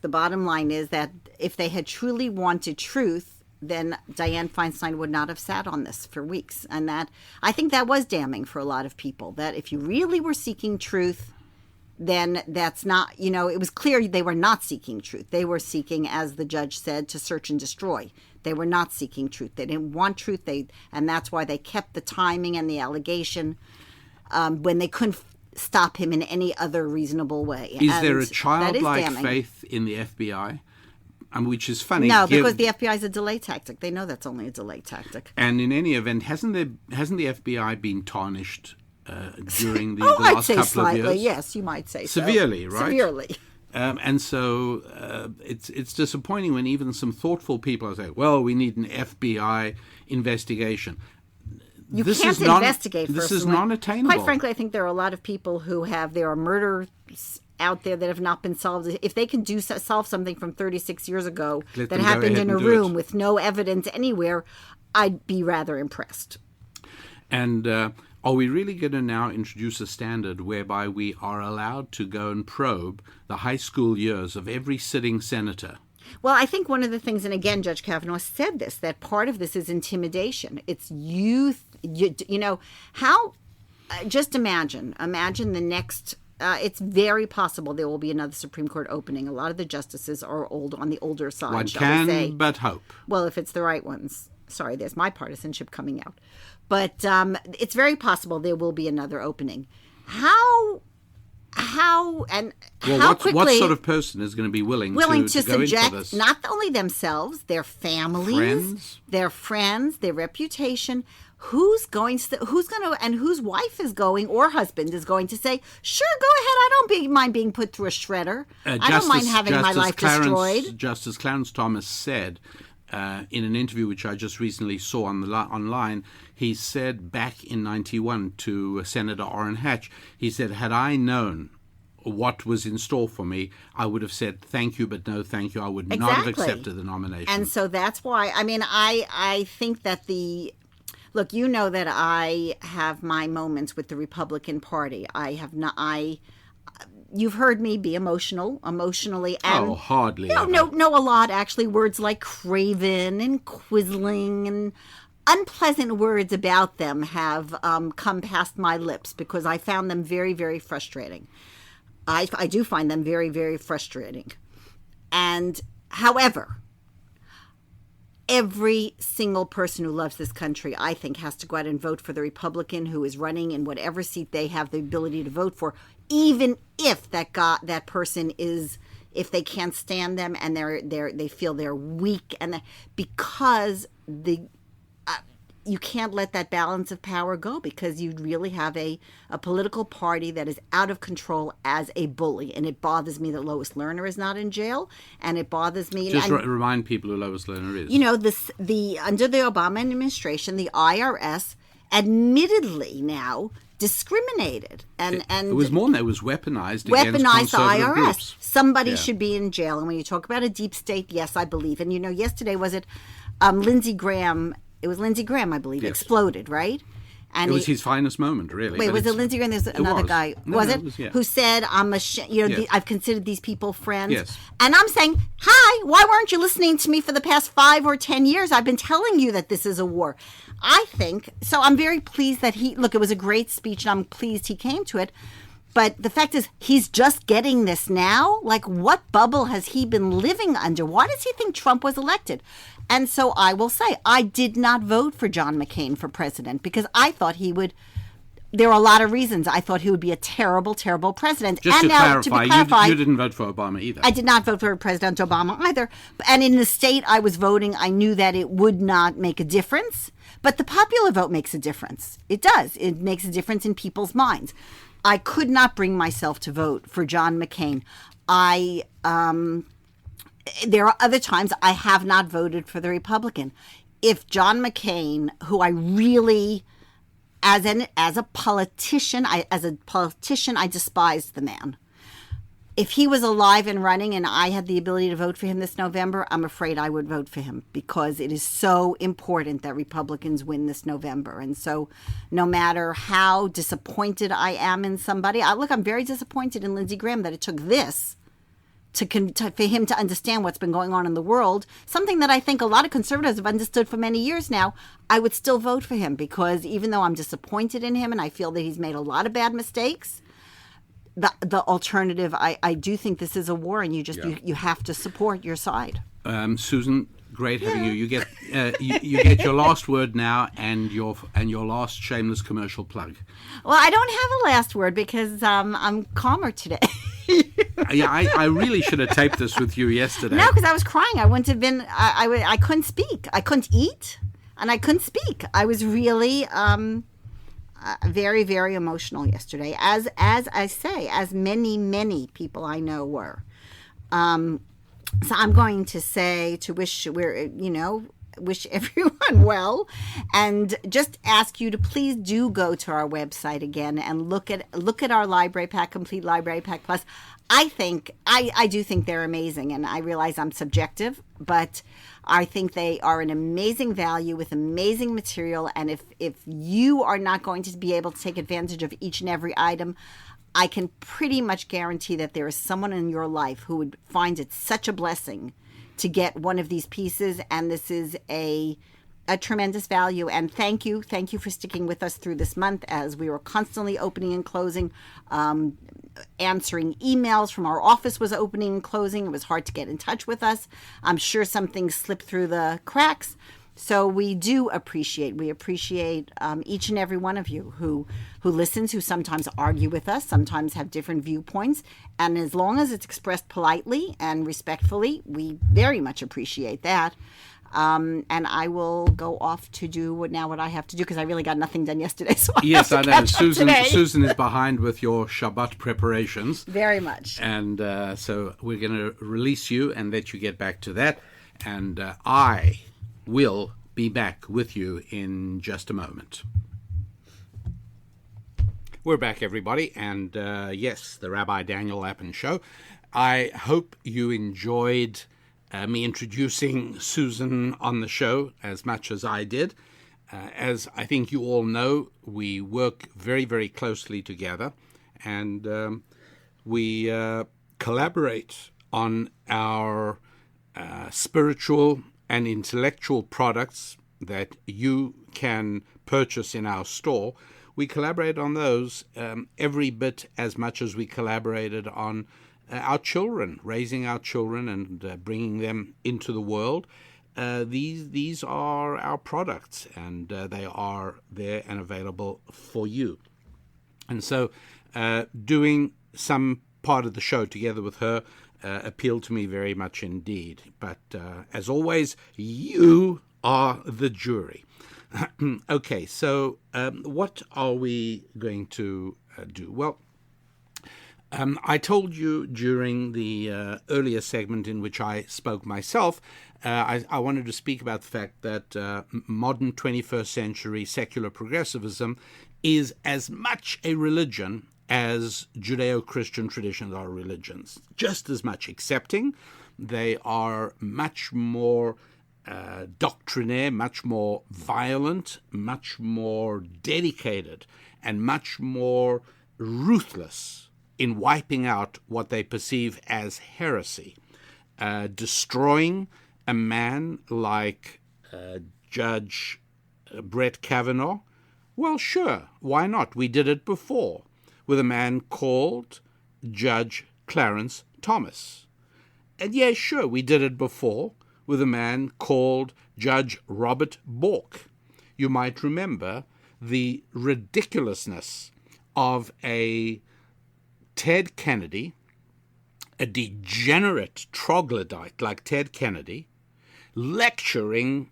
[SPEAKER 2] bottom line is that if they had truly wanted truth, then Dianne Feinstein would not have sat on this for weeks. And that, I think that was damning for a lot of people, that if you really were seeking truth, then that's not, you know, it was clear they were not seeking truth. They were seeking, as the judge said, to search and destroy. They were not seeking truth. They didn't want truth. And that's why they kept the timing and the allegation when they couldn't stop him in any other reasonable way.
[SPEAKER 1] Is there a childlike faith in the FBI? Which is funny.
[SPEAKER 2] No, because the FBI is a delay tactic. They know that's only a delay tactic.
[SPEAKER 1] And in any event, hasn't the FBI been tarnished during the last couple
[SPEAKER 2] slightly,
[SPEAKER 1] of years?
[SPEAKER 2] Yes, you might say
[SPEAKER 1] severely,
[SPEAKER 2] so.
[SPEAKER 1] Right?
[SPEAKER 2] Severely.
[SPEAKER 1] And so it's disappointing when even some thoughtful people say, well, we need an FBI investigation.
[SPEAKER 2] You can't investigate.
[SPEAKER 1] This is non-attainable.
[SPEAKER 2] Quite frankly, I think there are a lot of people there are murders out there that have not been solved. If they can solve something from 36 years ago that happened in a room with no evidence anywhere, I'd be rather impressed.
[SPEAKER 1] And are we really going to now introduce a standard whereby we are allowed to go and probe the high school years of every sitting senator?
[SPEAKER 2] Well, I think one of the things, and again, Judge Kavanaugh said this, that part of this is intimidation. It's youth. Just imagine the next, it's very possible there will be another Supreme Court opening. A lot of the justices are on the older side,
[SPEAKER 1] One can but hope.
[SPEAKER 2] Well, if it's the right ones. Sorry, there's my partisanship coming out. But it's very possible there will be another opening. How quickly...
[SPEAKER 1] What sort of person is going to be willing to
[SPEAKER 2] subject
[SPEAKER 1] this?
[SPEAKER 2] Not only themselves, their families, their friends, their reputation. Whose wife is going or husband is going to say, sure, go ahead, I don't mind being put through a shredder. I don't mind having my life destroyed.
[SPEAKER 1] Justice Clarence Thomas said in an interview which I just recently saw online, he said back in 91 to Senator Orrin Hatch, he said, had I known what was in store for me, I would have said thank you, but no thank you. I would not have accepted the nomination.
[SPEAKER 2] And so that's why, I think that look, you know that I have my moments with the Republican Party. You've heard me be emotionally. And,
[SPEAKER 1] hardly.
[SPEAKER 2] No, a lot, actually. Words like craven and quizzling and unpleasant words about them have come past my lips because I found them very, very frustrating. I do find them very, very frustrating. And, however, every single person who loves this country, I think, has to go out and vote for the Republican who is running in whatever seat they have the ability to vote for, even if that person is, if they can't stand them and they feel they're weak, and because you can't let that balance of power go, because you really have a political party that is out of control as a bully. And it bothers me that Lois Lerner is not in jail, and it bothers me.
[SPEAKER 1] Just remind people who Lois Lerner is.
[SPEAKER 2] Under the Obama administration, the IRS admittedly now discriminated, and
[SPEAKER 1] it was more than that. It was weaponized against conservative
[SPEAKER 2] the IRS.
[SPEAKER 1] Groups.
[SPEAKER 2] Somebody should be in jail. And when you talk about a deep state, yes, I believe. And yesterday was it Lindsey Graham? It was Lindsey Graham, I believe, exploded, right? And
[SPEAKER 1] it was his finest moment, really.
[SPEAKER 2] Wait, was it Lindsey Graham? There's another guy. Was it? Who said, "I'm I've considered these people friends."
[SPEAKER 1] Yes.
[SPEAKER 2] And I'm saying, "Hi, why weren't you listening to me for the past 5 or 10 years? I've been telling you that this is a war." I think so. I'm very pleased that it was a great speech, and I'm pleased he came to it. But the fact is, he's just getting this now. Like, what bubble has he been living under? Why does he think Trump was elected? And so I will say, I did not vote for John McCain for president because I thought he would. There are a lot of reasons. I thought he would be a terrible, terrible president.
[SPEAKER 1] Just
[SPEAKER 2] and
[SPEAKER 1] to clarify, you didn't vote for Obama either.
[SPEAKER 2] I did not vote for President Obama either. And in the state I was voting, I knew that it would not make a difference. But the popular vote makes a difference. It does. It makes a difference in people's minds. I could not bring myself to vote for John McCain. There are other times I have not voted for the Republican. If John McCain, who I really, as a politician, I despised the man. If he was alive and running and I had the ability to vote for him this November, I'm afraid I would vote for him because it is so important that Republicans win this November. And so no matter how disappointed I am in somebody, I'm very disappointed in Lindsey Graham that it took this for him to understand what's been going on in the world, something that I think a lot of conservatives have understood for many years now. I would still vote for him because even though I'm disappointed in him and I feel that he's made a lot of bad mistakes, the alternative, I do think this is a war, and you have to support your side.
[SPEAKER 1] Susan,
[SPEAKER 3] great having you. You get you get your last word now, and your last shameless commercial plug.
[SPEAKER 2] Well, I don't have a last word because I'm calmer today.
[SPEAKER 3] Yeah, I really should have taped this with you yesterday.
[SPEAKER 2] No, because I was crying. I wouldn't have been. I couldn't speak. I couldn't eat, and I couldn't speak. I was really very, very emotional yesterday, as I say, as many people I know were. So I'm going to say to wish everyone well, and just ask you to please do go to our website again and look at our library pack, Complete Library Pack Plus. I do think they're amazing, and I realize I'm subjective, but I think they are an amazing value with amazing material. And if you are not going to be able to take advantage of each and every item, I can pretty much guarantee that there is someone in your life who would find it such a blessing to get one of these pieces, and this is a tremendous value. And thank you for sticking with us through this month as we were constantly opening and closing. Answering emails from our office was opening and closing. It was hard to get in touch with us. I'm sure some things slipped through the cracks. So we appreciate each and every one of you who listens, who sometimes argue with us, sometimes have different viewpoints. And as long as it's expressed politely and respectfully, we very much appreciate that. And I will go off to do what I have to do because I really got nothing done yesterday. So
[SPEAKER 3] yes, I know. Susan is behind with your Shabbat preparations.
[SPEAKER 2] Very much.
[SPEAKER 3] And so we're going to release you and let you get back to that. And I will be back with you in just a moment. We're back, everybody. And yes, the Rabbi Daniel Lapin Show. I hope you enjoyed me introducing Susan on the show as much as I did. As I think you all know, we work very, very closely together, and we collaborate on our spiritual and intellectual products that you can purchase in our store. We collaborate on those every bit as much as we collaborated on our children, raising our children and bringing them into the world. These are our products, and they are there and available for you. And so doing some part of the show together with her appealed to me very much indeed. But as always, you are the jury. Okay, so what are we going to do? Well, I told you during the earlier segment in which I spoke myself, I wanted to speak about the fact that modern 21st century secular progressivism is as much a religion as Judeo-Christian traditions are religions, just as much accepting. They are much more doctrinaire, much more violent, much more dedicated, and much more ruthless in wiping out what they perceive as heresy. Destroying a man like Judge Brett Kavanaugh? Well, sure, why not? We did it before with a man called Judge Clarence Thomas. And yes, sure, we did it before with a man called Judge Robert Bork. You might remember the ridiculousness of a Ted Kennedy, a degenerate troglodyte like Ted Kennedy, lecturing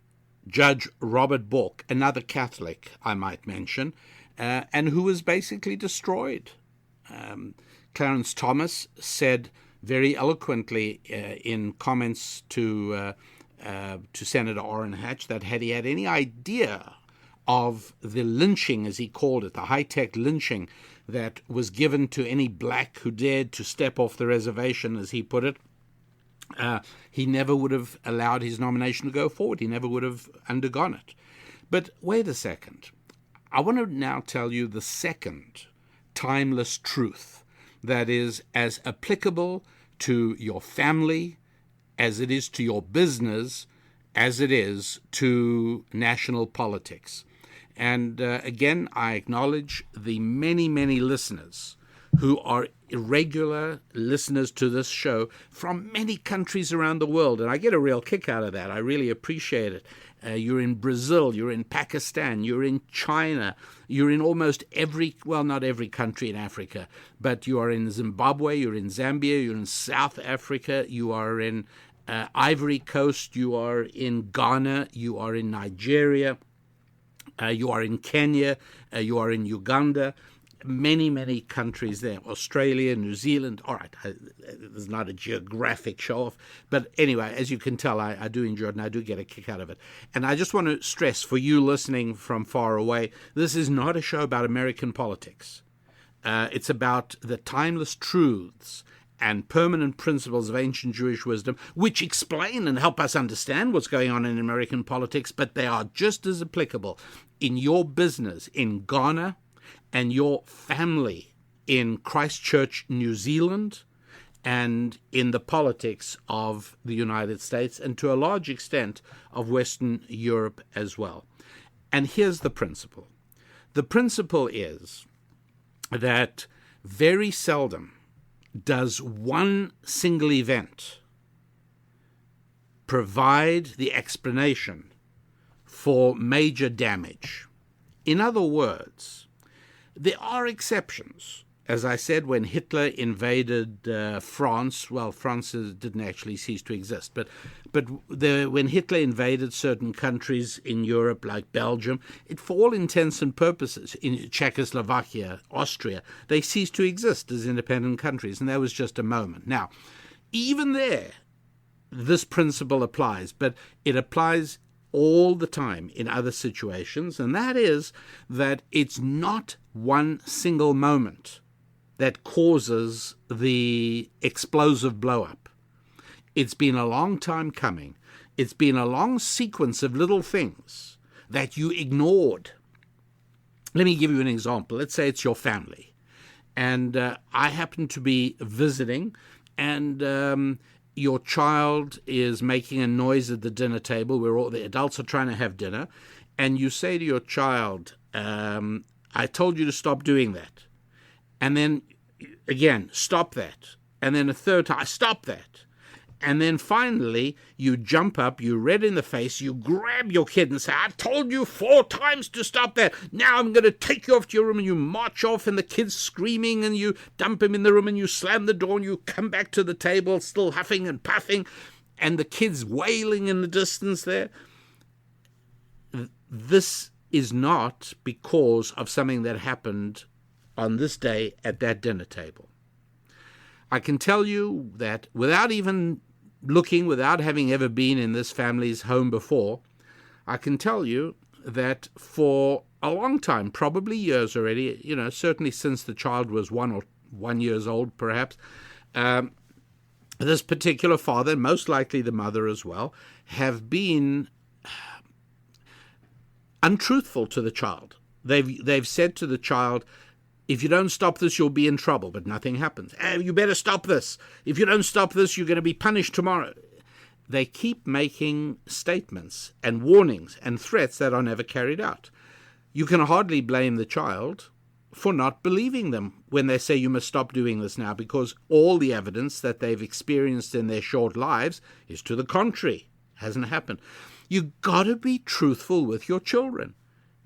[SPEAKER 3] Judge Robert Bork, another Catholic, I might mention, and who was basically destroyed. Clarence Thomas said very eloquently in comments to Senator Orrin Hatch that had he had any idea of the lynching, as he called it, the high-tech lynching that was given to any black who dared to step off the reservation, as he put it, he never would have allowed his nomination to go forward. He never would have undergone it. But wait a second. I want to now tell you the second timeless truth that is as applicable to your family as it is to your business, as it is to national politics. And again, I acknowledge the many, many listeners
[SPEAKER 1] who are regular listeners to this show from many countries around the world, and I get a real kick out of that. I really appreciate it. You're in Brazil, you're in Pakistan, you're in China, you're in almost every, well, not every country in Africa, but you are in Zimbabwe, you're in Zambia, you're in South Africa, you are in Ivory Coast, you are in Ghana, you are in Nigeria, you are in Kenya, you are in Uganda, many, many countries there, Australia, New Zealand. All right, there's not a geographic show-off, but anyway, as you can tell, I do enjoy it, and I do get a kick out of it. And I just want to stress, for you listening from far away, this is not a show about American politics. It's about the timeless truths and permanent principles of ancient Jewish wisdom, which explain and help us understand what's going on in American politics, but they are just as applicable in your business in Ghana and your family in Christchurch, New Zealand, and in the politics of the United States, and to a large extent of Western Europe as well. And here's the principle. The principle is that very seldom does one single event provide the explanation for major damage. In other words, there are exceptions. As I said, when Hitler invaded France, well, France didn't actually cease to exist, but when Hitler invaded certain countries in Europe, like Belgium, for all intents and purposes, in Czechoslovakia, Austria, they ceased to exist as independent countries, and that was just a moment. Now, even there, this principle applies, but it applies all the time in other situations, and that is that it's not one single moment that causes the explosive blow-up. It's been a long time coming. It's been a long sequence of little things that you ignored. Let me give you an example. Let's say it's your family, and I happen to be visiting, and your child is making a noise at the dinner table where all the adults are trying to have dinner, and you say to your child, I told you to stop doing that. And then, again, stop that. And then a third time, stop that. And then finally, you jump up, you red in the face, you grab your kid and say, I told you 4 times to stop that. Now I'm going to take you off to your room, and you march off, and the kid's screaming, and you dump him in the room, and you slam the door, and you come back to the table still huffing and puffing, and the kid's wailing in the distance there. This is not because of something that happened on this day at that dinner table. I can tell you that without even looking, without having ever been in this family's home before, I can tell you that for a long time, probably years already, certainly since the child was 1 year old perhaps, this particular father, and most likely the mother as well, have been untruthful to the child. They've said to the child, if you don't stop this, you'll be in trouble, but nothing happens. You better stop this. If you don't stop this, you're going to be punished tomorrow. They keep making statements and warnings and threats that are never carried out. You can hardly blame the child for not believing them when they say you must stop doing this now, because all the evidence that they've experienced in their short lives is to the contrary. It hasn't happened. You've got to be truthful with your children.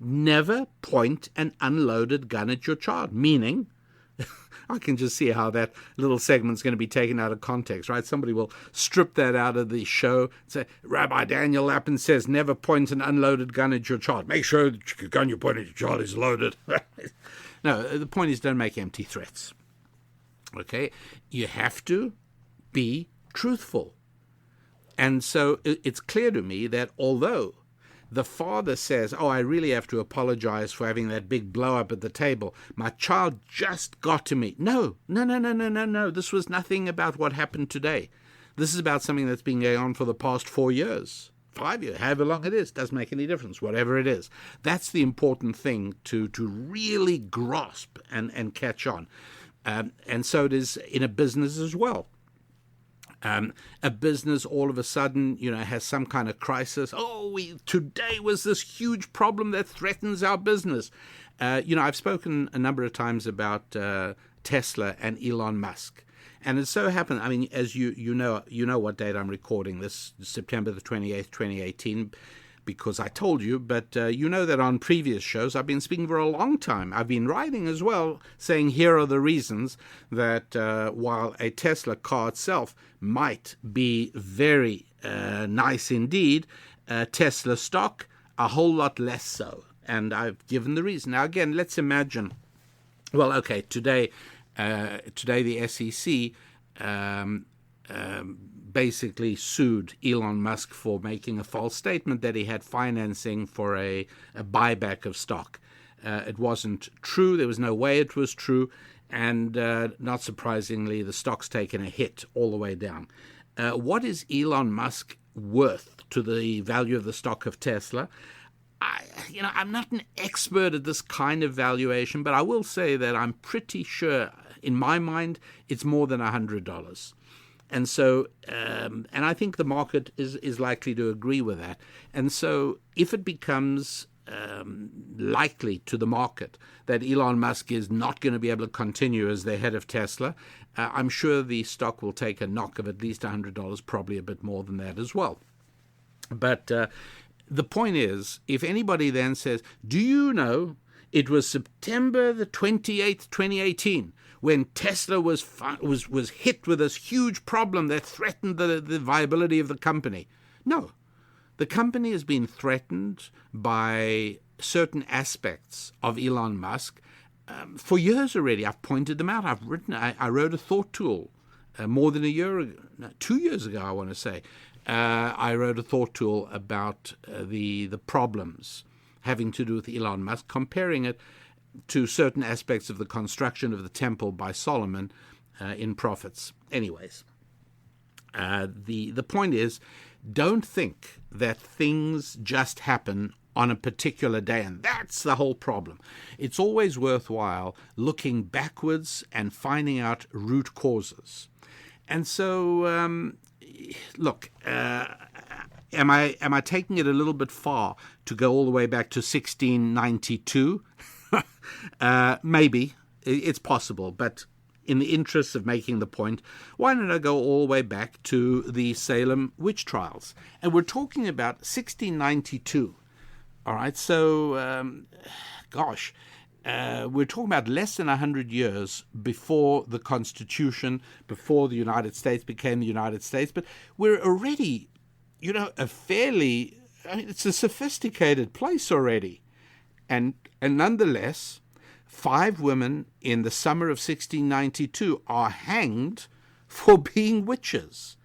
[SPEAKER 1] Never point an unloaded gun at your child, meaning, I can just see how that little segment's going to be taken out of context, right? Somebody will strip that out of the show and say, Rabbi Daniel Lapin says never point an unloaded gun at your child. Make sure the gun you point at your child is loaded. No, the point is, don't make empty threats. Okay? You have to be truthful. And so it's clear to me that although the father says, I really have to apologize for having that big blow up at the table. My child just got to me. No. This was nothing about what happened today. This is about something that's been going on for the past 4 years, 5 years, however long it is. Doesn't make any difference, whatever it is. That's the important thing to really grasp and catch on. And so it is in a business as well. A business all of a sudden, has some kind of crisis. Today was this huge problem that threatens our business. I've spoken a number of times about Tesla and Elon Musk. And it so happened, I mean, as you know what date I'm recording this, September the 28th, 2018, because I told you, but you know that on previous shows I've been speaking for a long time. I've been writing as well, saying here are the reasons that while a Tesla car itself might be very nice indeed, Tesla stock, a whole lot less so. And I've given the reason. Now, again, let's imagine, well, okay, today the SEC basically sued Elon Musk for making a false statement that he had financing for a buyback of stock. It wasn't true. There was no way it was true. And not surprisingly, the stock's taken a hit all the way down. What is Elon Musk worth to the value of the stock of Tesla? I'm not an expert at this kind of valuation, but I will say that I'm pretty sure, in my mind, it's more than $100. And so, and I think the market is likely to agree with that. And so if it becomes likely to the market that Elon Musk is not going to be able to continue as the head of Tesla, I'm sure the stock will take a knock of at least $100, probably a bit more than that as well. But the point is, if anybody then says, do you know it was September the 28th, 2018, when Tesla was hit with this huge problem that threatened the viability of the company? No. The company has been threatened by certain aspects of Elon Musk for years already. I've pointed them out. I wrote a thought tool more than a year ago, 2 years ago, I want to say. I wrote a thought tool about the problems having to do with Elon Musk, comparing it to certain aspects of the construction of the temple by Solomon in Prophets. Anyways, the point is, don't think that things just happen on a particular day, and that's the whole problem. It's always worthwhile looking backwards and finding out root causes. And so, look, am I taking it a little bit far to go all the way back to 1692? Maybe. It's possible, but in the interest of making the point, why don't I go all the way back to the Salem witch trials? And we're talking about 1692. All right, so, we're talking about less than 100 years before the Constitution, before the United States became the United States. But we're already, it's a sophisticated place already. And nonetheless, 5 women in the summer of 1692 are hanged for being witches.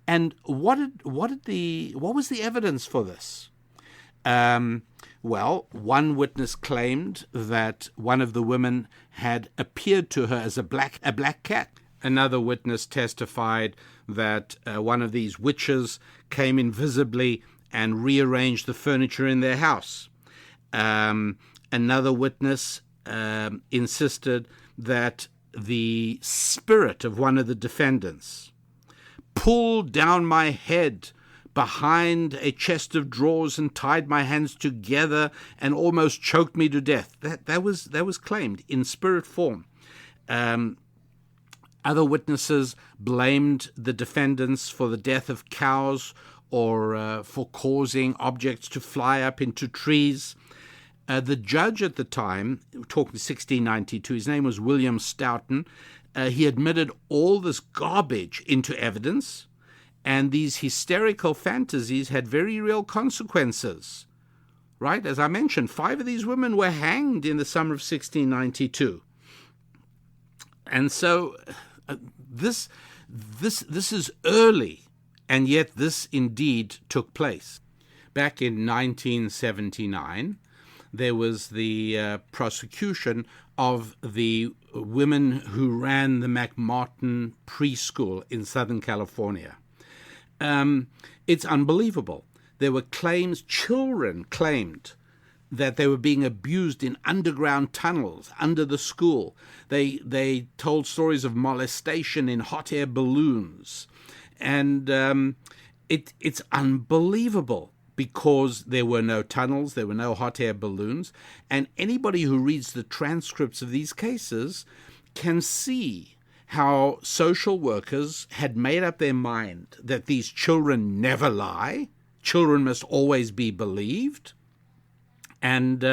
[SPEAKER 1] And what was the evidence for this? Well, one witness claimed that one of the women had appeared to her as a black cat. Another witness testified that one of these witches came invisibly and rearranged the furniture in their house. Another witness insisted that the spirit of one of the defendants pulled down my head behind a chest of drawers and tied my hands together and almost choked me to death. That was claimed in spirit form. Other witnesses blamed the defendants for the death of cows or for causing objects to fly up into trees. The judge at the time, talking 1692, his name was William Stoughton, he admitted all this garbage into evidence, and these hysterical fantasies had very real consequences, right? As I mentioned, 5 of these women were hanged in the summer of 1692. And so this is early, and yet this indeed took place. Back in 1979, there was the prosecution of the women who ran the McMartin preschool in Southern California. It's unbelievable. There were claims, children claimed that they were being abused in underground tunnels under the school. They told stories of molestation in hot air balloons. And it's unbelievable because there were no tunnels, there were no hot air balloons. And anybody who reads the transcripts of these cases can see how social workers had made up their mind that these children never lie, children must always be believed, and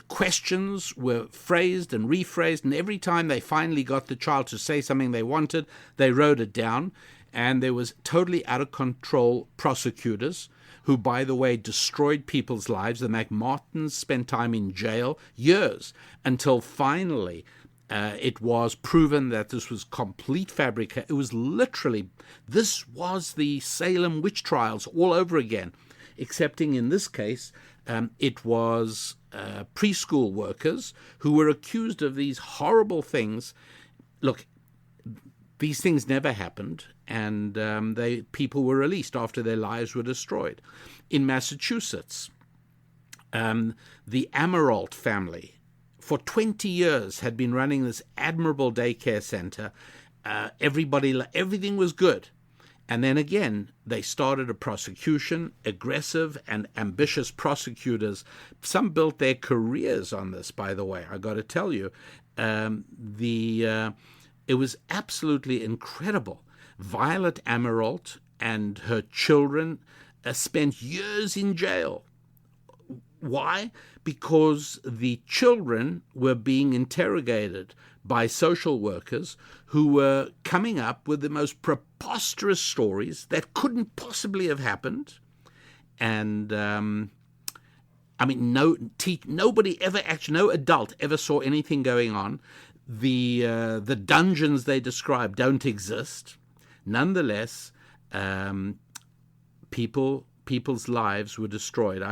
[SPEAKER 1] questions were phrased and rephrased, and every time they finally got the child to say something they wanted, they wrote it down, and there was totally out of control prosecutors who, by the way, destroyed people's lives. The McMartins spent time in jail, years, until finally it was proven that this was complete fabrication. It was literally, this was the Salem witch trials all over again, excepting in this case, it was preschool workers who were accused of these horrible things. Look, these things never happened, and people were released after their lives were destroyed. In Massachusetts, the Amirault family, for 20 years, had been running this admirable daycare center. Everything was good. And then again, they started a prosecution, aggressive and ambitious prosecutors. Some built their careers on this, by the way, I got to tell you. It was absolutely incredible. Violet Amirault and her children spent years in jail. Why? Because the children were being interrogated by social workers who were coming up with the most preposterous stories that couldn't possibly have happened. And nobody ever actually, no adult ever saw anything going on. The dungeons they described don't exist. Nonetheless, people's lives were destroyed.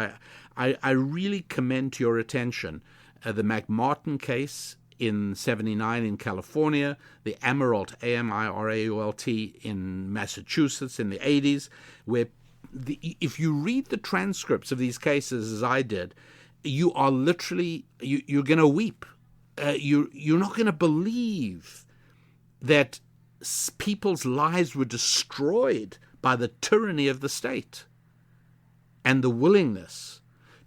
[SPEAKER 1] I really commend to your attention the McMartin case in 1979 in California, the Amirault, Amirault in Massachusetts in the 80s, where if you read the transcripts of these cases as I did, you are literally, you're going to weep. You're not going to believe that people's lives were destroyed by the tyranny of the state and the willingness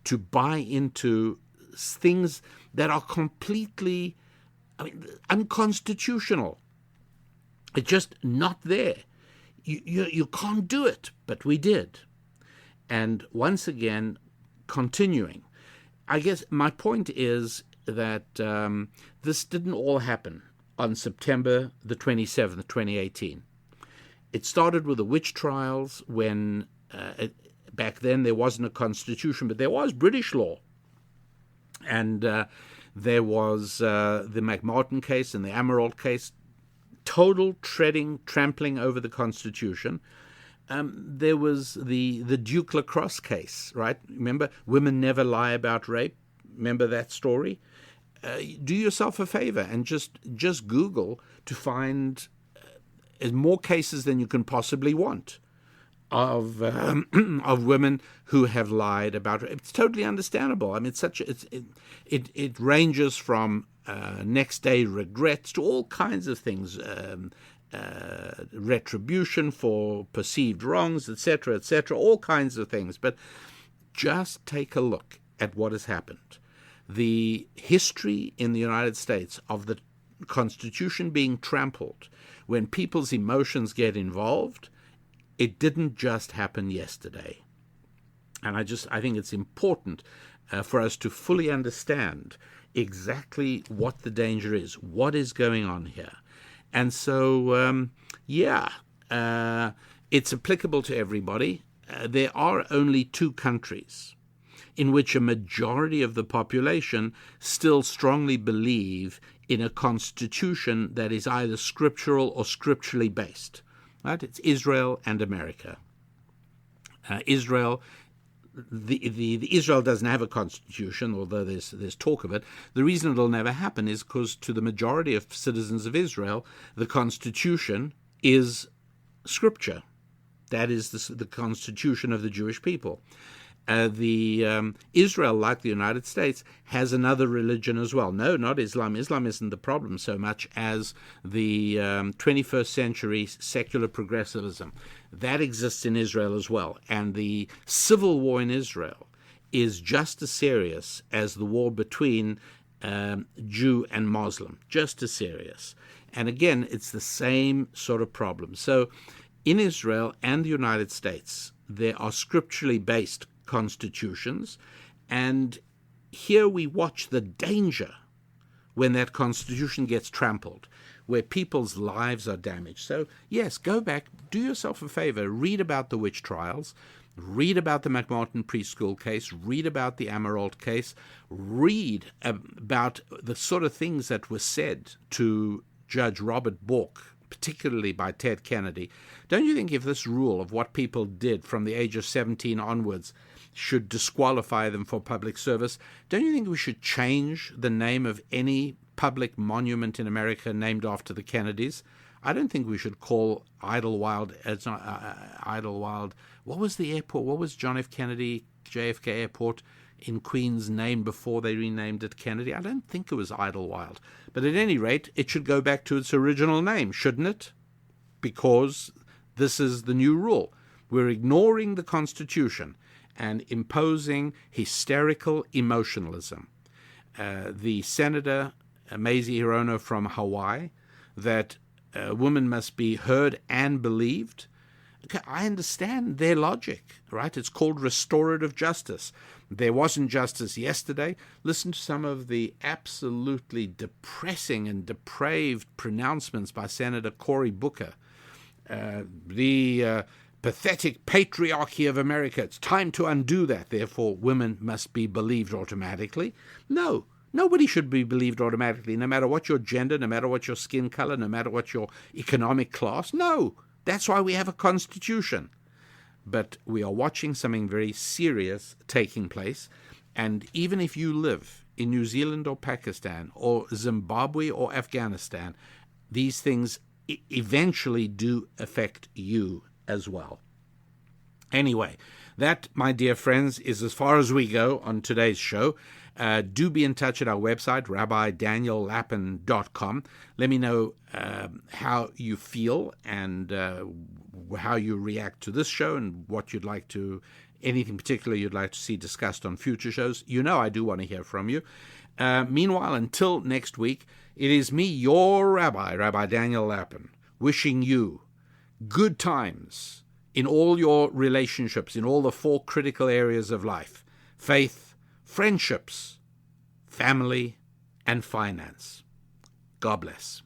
[SPEAKER 1] to buy into things that are completely, unconstitutional. It's just not there. You can't do it, but we did. And once again, continuing, I guess my point is that this didn't all happen on September the 27th, 2018. It started with the witch trials when back then there wasn't a constitution, but there was British law. And there was the McMartin case and the Amirault case, total trampling over the Constitution. There was the Duke Lacrosse case, right? Remember, women never lie about rape. Remember that story? Do yourself a favor and just Google to find more cases than you can possibly want of women who have lied about rape. It's totally understandable. I mean, it ranges from next day regrets to all kinds of things, retribution for perceived wrongs, etc., all kinds of things. But just take a look at what has happened. The history in the United States of the Constitution being trampled when people's emotions get involved, it didn't just happen yesterday. And I think it's important for us to fully understand exactly what the danger is, what is going on here. And so, it's applicable to everybody. There are only 2 countries in which a majority of the population still strongly believe in a constitution that is either scriptural or scripturally based. Right? It's Israel and America. Israel doesn't have a constitution, although there's talk of it. The reason it'll never happen is because to the majority of citizens of Israel, the constitution is scripture. That is the constitution of the Jewish people. Israel, like the United States, has another religion as well. No, not Islam. Islam isn't the problem so much as the 21st century secular progressivism. That exists in Israel as well. And the civil war in Israel is just as serious as the war between Jew and Muslim, just as serious. And again, it's the same sort of problem. So in Israel and the United States, there are scripturally based constitutions, and here we watch the danger when that constitution gets trampled, where people's lives are damaged. So yes, go back, do yourself a favor, read about the witch trials, read about the McMartin preschool case, read about the Amirault case, read about the sort of things that were said to Judge Robert Bork, particularly by Ted Kennedy. Don't you think if this rule of what people did from the age of 17 onwards should disqualify them for public service, don't you think we should change the name of any public monument in America named after the Kennedys? I don't think we should call Idlewild, what was the airport? What was John F. Kennedy, JFK Airport in Queens named before they renamed it Kennedy? I don't think it was Idlewild. But at any rate, it should go back to its original name, shouldn't it? Because this is the new rule. We're ignoring the Constitution and imposing hysterical emotionalism. The Senator, Mazie Hirono from Hawaii, that women must be heard and believed. Okay, I understand their logic, right? It's called restorative justice. There wasn't justice yesterday. Listen to some of the absolutely depressing and depraved pronouncements by Senator Cory Booker. The pathetic patriarchy of America. It's time to undo that. Therefore, women must be believed automatically. No. Nobody should be believed automatically, no matter what your gender, no matter what your skin color, no matter what your economic class. No, that's why we have a constitution. But we are watching something very serious taking place. And even if you live in New Zealand or Pakistan or Zimbabwe or Afghanistan, these things eventually do affect you as well. Anyway, that, my dear friends, is as far as we go on today's show. Do be in touch at our website, rabbidaniellapin.com. Let me know how you feel and how you react to this show and what you'd like to, anything particular you'd like to see discussed on future shows. You know I do want to hear from you. Meanwhile, until next week, it is me, your Rabbi, Rabbi Daniel Lapin, wishing you good times in all your relationships, in all the 4 critical areas of life: faith, friendships, family, and finance. God bless.